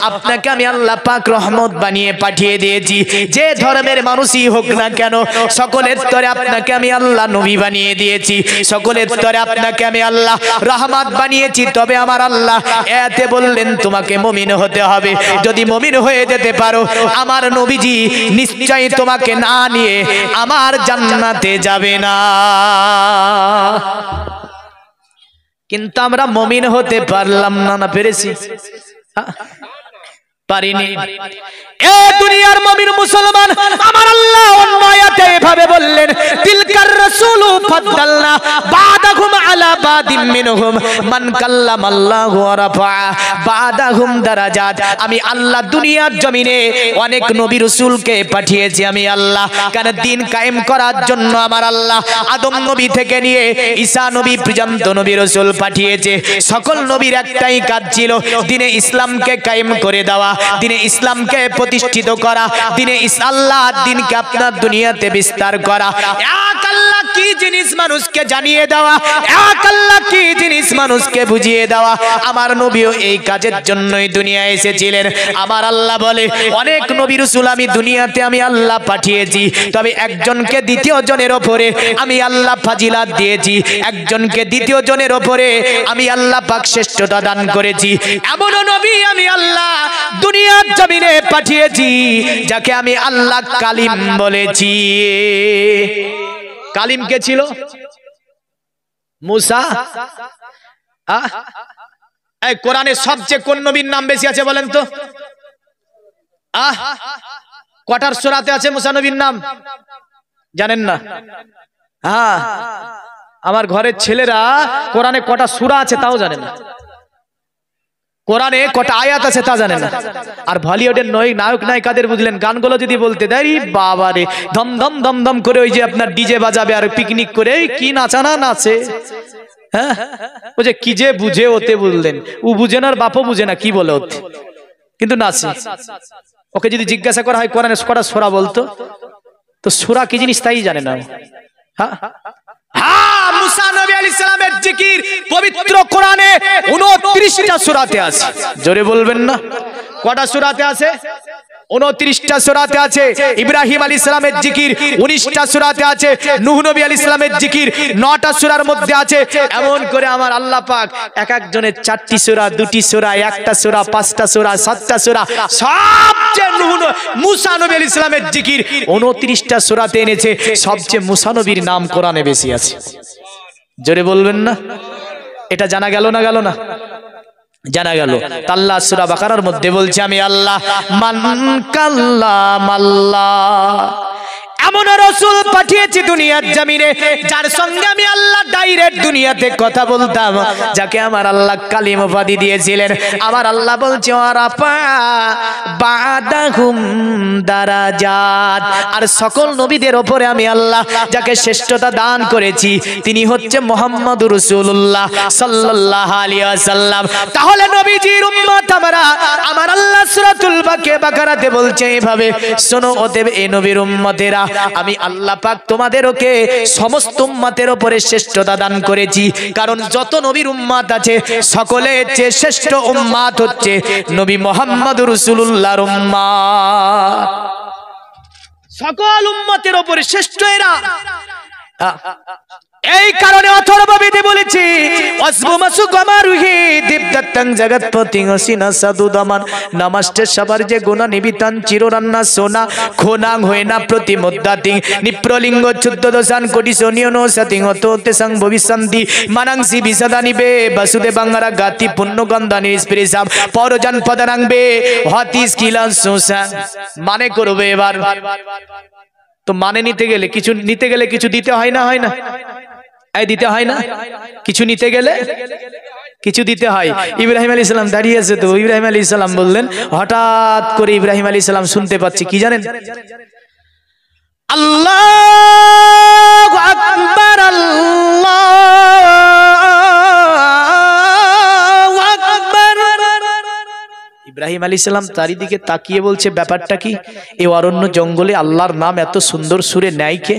আপনাকে আমি আল্লাহ পাক রহমত বানিয়ে পাঠিয়ে দিয়েছি। যে ধর্মের মানুষই হোক না কেন, সকলের তরে আপনাকে আমি আল্লাহ নবী বানিয়ে দিয়েছি, সকলের তরে আপনাকে আমি আল্লাহ রহমত বানিয়েছি। তবে আমার আল্লাহ এতে বললেন তোমাকে মুমিন হতে হবে। যদি মুমিন হয়ে যেতে পারো, আমার নবীজি নিশ্চয়ই তোমাকে না নিয়ে আমার জান্নাতে যাবে না। কিন্তু আমরা মুমিন হতে পারলাম না। না পেরেছি? পারিনি। এ দুনিয়ার মুমিন মুসলমান, আমার আল্লাহ অন্য আয়াতে এভাবে বললেন, তিলকার রাসূলু ফাদ্দালনা বাদাহুম আলা বাদিম মিনহুম মান কাল্লামাল্লাহু ওয়া রাফা বাদাহুম দারাজাত। আমি আল্লাহ দুনিয়ার জমিনে অনেক নবী রাসূলকে পাঠিয়েছি আমি আল্লাহ, কারণ দিন কায়েম করার জন্য আমার আল্লাহ আদম নবী থেকে নিয়ে ঈসা নবী পর্যন্ত নবী রাসূল পাঠিয়েছে। সকল নবীর একটাই কাজ ছিল, দিনে ইসলামকে কায়েম করে দেওয়া, দিনে ইসলামকে প্রতিষ্ঠিত করা, দিনে আল্লাহর দ্বীনকে আপনার দুনিয়াতে বিস্তার করা। এক আল্লাহ কি জিনিস মানুষকে জানিয়ে দেওয়া, এক আল্লাহ কি জিনিস মানুষকে বুঝিয়ে দেওয়া। আমার নবীও এই কাজের জন্যই দুনিয়ায় এসেছিলেন। আমার আল্লাহ বলে অনেক নবী রাসূল আমি দুনিয়াতে আমি আল্লাহ পাঠিয়েছি, তবে একজনকে দ্বিতীয় জনের উপরে আমি আল্লাহ ফাজিলাত দিয়েছি, একজনকে দ্বিতীয় জনের উপরে আমি আল্লাহ পাক শ্রেষ্ঠতা দান করেছি। এমন নবী আমি আল্লাহ দুনিয়ার জমিনে পাঠিয়েছি যাকে আমি আল্লাহ কালিম বলেছি। কালিম কে ছিল? মুসা। এই কোরআনে সবচেয়ে কোন নবীর নাম বেশি আছে বলেন তো? কটার সূরাতে আছে মুসা নবীর নাম জানেন না? হ্যাঁ, আমার ঘরের ছেলেরা কোরআনে কটা সূরা আছে তাও জানে না, কোরআনে কটা আয়াত আছে তা জানে না। আর বলিউডের নায়ক নায়িকাদের বুঝলেন গানগুলো যদি বলতে দেয় বাবা রে, ধম ধম ধম ধম করে ওই যে আপনার ডিজে বাজাবে আর পিকনিক করে কি নাচানা নাচে। হ্যাঁ, ও যে কি যে বুঝে ওতে বুঝলেন, ও বুঝে না আর বাপও বুঝে না কি বলে ওতে, কিন্তু নাচে। ওকে যদি জিজ্ঞাসা করা হয় কোরআনে কটা সূরা বলতো, তো সূরা কি জিনিস তাই জানে না। হ্যাঁ, মুসা নবী আলাইহিস সালামের জিকির পবিত্র কোরআনে 29টা সূরাতে আছে। জোরে বলবেন না? কটা সূরাতে আছে? 29টা সূরাতে আছে। ইব্রাহিম আলাইহিস সালামের জিকির 19টা সূরাতে আছে। নূহ নবী আলাইহিস সালামের জিকির 9টা সূরার মধ্যে আছে। এমন করে আমার আল্লাহ পাক এক একজনের 4টি সূরা, 2টি সূরা, 1টা সূরা, 5টা সূরা, 7টা সূরা, সবচেয়ে মুসা নবী আলাইহিস সালামের জিকির 29টা সূরাতে এনেছে। সবচেয়ে মুসা নবীর নাম কোরআনে বেশি আছে। জোরে বলবেন না? এটা জানা গেল না গেল না? জানা গেল। আল্লাহ সূরা বাকারার মধ্যে বলছে আমি আল্লাহ মান কাল্লামাল্লাহ, এমন রাসূল পাঠিয়েছি দুনিয়ার জমিনে যার সঙ্গে আমি আল্লাহ ডাইরেক্ট দুনিয়াতে কথা বলতাম, যাকে আমার আল্লাহ কালিম উপাধি দিয়েছিলেন। আমার আল্লাহ বলছে ওয়ারাফা বাদাহুম দারাজাত, আর সকল নবীদের উপরে আমি আল্লাহ যাকে শ্রেষ্ঠতা দান করেছি তিনি হচ্ছে মুহাম্মদুর রাসূলুল্লাহ সাল্লাল্লাহু আলাইহি ওয়াসাল্লাম। তাহলে নবীজির উম্মত আমরা, আমার আল্লাহ সূরাতুল বাকারাতে বলছে এইভাবে, শোনো অতএব এই নবীর উম্মতেরা, আমি আল্লাহ পাক তোমাদেরকে সমস্ত উম্মতের উপরে শ্রেষ্ঠতা দান করেছি। কারণ যত নবীর উম্মত আছে সকলের চেয়ে শ্রেষ্ঠ উম্মত হচ্ছে নবী মুহাম্মদুর রাসূলুল্লাহর উম্মত। সকল উম্মতের উপরে শ্রেষ্ঠ এরা। এই কারণে অথর্ববেদে বলেছি অসবু মাসু গমারুহি দীপ্তং জগৎপতি হসিনা সাদুদমান নমস্তে সবার যে গুণা নিবিতান চিররান্না সোনা খোনাং হয়না প্রতিমুদ্দাতি নিপ্রলিঙ্গ চুদ্ধ দোষান কোটি সোনিয়নো সতিং হতে সং ভবিষ্যন্তি মানাংসি বিসদানিবে বসুদে বাংলা গাতি পুণ্যগন্ধানি স্পিরিসাম পরজান পদানাংবে হতিস কিলান সোসা। মানে করবে এবার তো, মানে নিতে গেলে কিছু দিতে হয় না, হয় না? এই দিতে হয় না? কিছু নিতে গেলে কিছু দিতে হয়। ইব্রাহিম আলাইহিস সালাম দাঁড়িয়ে আছে, তো ইব্রাহিম আলাইহিস সালাম বললেন, হঠাৎ করে ইব্রাহিম আলাইহিস সালাম শুনতে পাচ্ছি কি জানেন? আল্লাহু আকবার, আল্লাহু আকবার। ইব্রাহিম আলাইহিস সালাম চারিদিকে তাকিয়ে বলছে ব্যাপারটা কি? এই অরণ্য জঙ্গলে আল্লাহর নাম এত সুন্দর সুরে নেয় কে?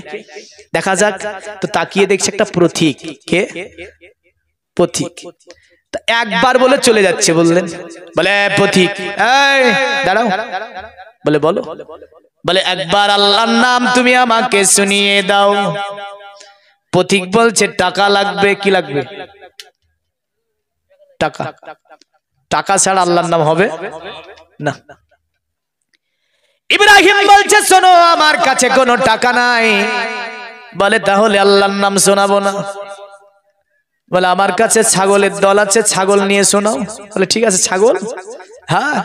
দেখা যাক। তো তাকিয়ে দেখছে একটা পথিক। কে? পথিক। একবার বলে চলে যাচ্ছে। বললেন, বলে পথিক এই দাঁড়াও, বলে বলো, বলে একবার আল্লাহর নাম তুমি আমাকে শুনিয়ে দাও। পথিক বলছে টাকা লাগবে। কি লাগবে? টাকা। টাকা ছাড়া আল্লাহর নাম হবে না। ইব্রাহিম বলছে শোনো আমার কাছে কোনো টাকা নাই। বলে তাহলে আল্লাহর নাম শোনাবো না। বলে আমার কাছে ছাগলের দল আছে, ছাগল নিয়ে শোনাও। বলে ঠিক আছে ছাগল। হ্যাঁ,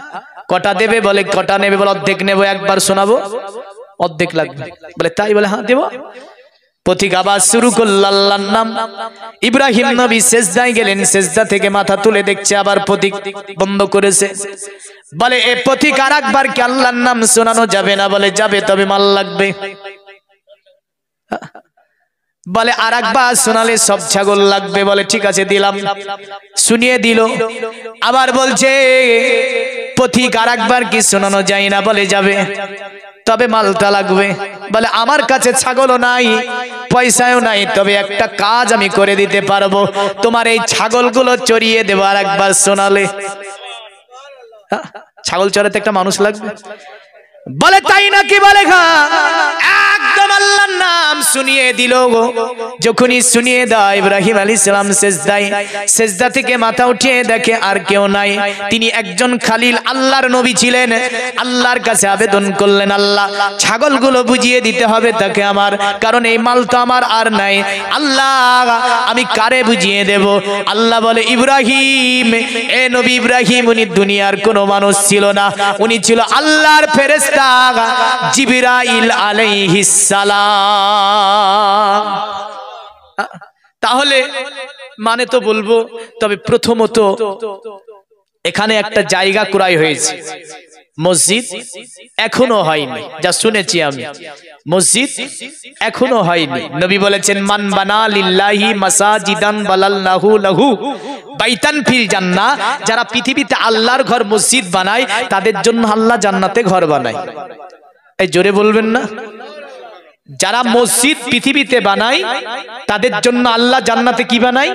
কটা দেবে? বলে কটা নেবে? বলে অর্ধেক নেবো, একবার শোনাবো, অর্ধেক লাগবে। বলে তাই? বলে হ্যাঁ দেবো। পথিক আওয়াজ শুরু করল আল্লাহর নাম। ইব্রাহিম নবী সেজদায় গেলেন, সেজদা থেকে মাথা তুলে দেখছে আবার পথিক বন্ধ করেছে। বলে এ পথিক আর একবার কি আল্লাহর নাম শোনানো যাবে না? বলে যাবে, তবে মাল লাগবে। বলে আর একবার শোনালে সব ছাগল লাগবে। বলে ঠিক আছে দিলাম। শুনিয়ে দিল। আবার বলছে পথিক আর একবার কি শোনানো যায় না? বলে যাবে, তবে মালটা লাগবে। বলে আমার কাছে ছাগলও নাই, পয়সাও নাই, তবে একটা কাজ আমি করে দিতে পারবো, তোমার এই ছাগলগুলো চড়িয়ে দেবো। আর একবার শোনালে, ছাগল চড়াতে একটা মানুষ লাগবে? বলে তাই নাকি? বলে একদম আল্লাহর নাম শুনিয়ে দিল গো। যখনই শুনিয়ে দেয় ইব্রাহিম আলাইহিস সালাম সেজদায়, সেজদা থেকে মাথা উঠিয়ে দেখে আর কেউ নাই। তিনি একজন খালিল আল্লাহর নবী ছিলেন। আল্লাহর কাছে আবেদন করলেন, আল্লাহ ছাগলগুলো বুঝিয়ে দিতে হবে তাকে আমার, কারণ এই মাল তো আমার আর নাই। আল্লাহ আমি কারে বুঝিয়ে দেব? আল্লাহ বলে, ইব্রাহিম, এ নবী ইব্রাহিম উনি দুনিয়ার কোনো মানুষ ছিল না, উনি ছিল আল্লাহর ফেরেশতা জিবরাইল আলাইহিস সালাম। তাহলে মানে তো বলবো, তবে প্রথমত এখানে একটা জায়গা ক্রয় হয়েছে, মসজিদ এখনো হয়নি, যা শুনেছি আমি, মসজিদ এখনো হয়নি। নবী বলেছেন, মান বানা লিল্লাহি মাসাজিদান বালাল্লাহু লাহু বাইতান ফিল জান্নাহ, যারা পৃথিবীতে আল্লাহর ঘর মসজিদ বানায় তাদের জন্য আল্লাহ জান্নাতে ঘর বানায়। এই জোরে বলবেন না? যারা মসজিদ পৃথিবীতে বানায় তাদের জন্য আল্লাহ জান্নাতে কি বানায়?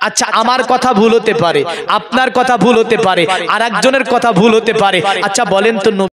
আচ্ছা, আমার কথা ভুল হতে পারে, আপনার কথা ভুল হতে পারে, আর একজনের কথা ভুল হতে পারে। আচ্ছা বলেন তো,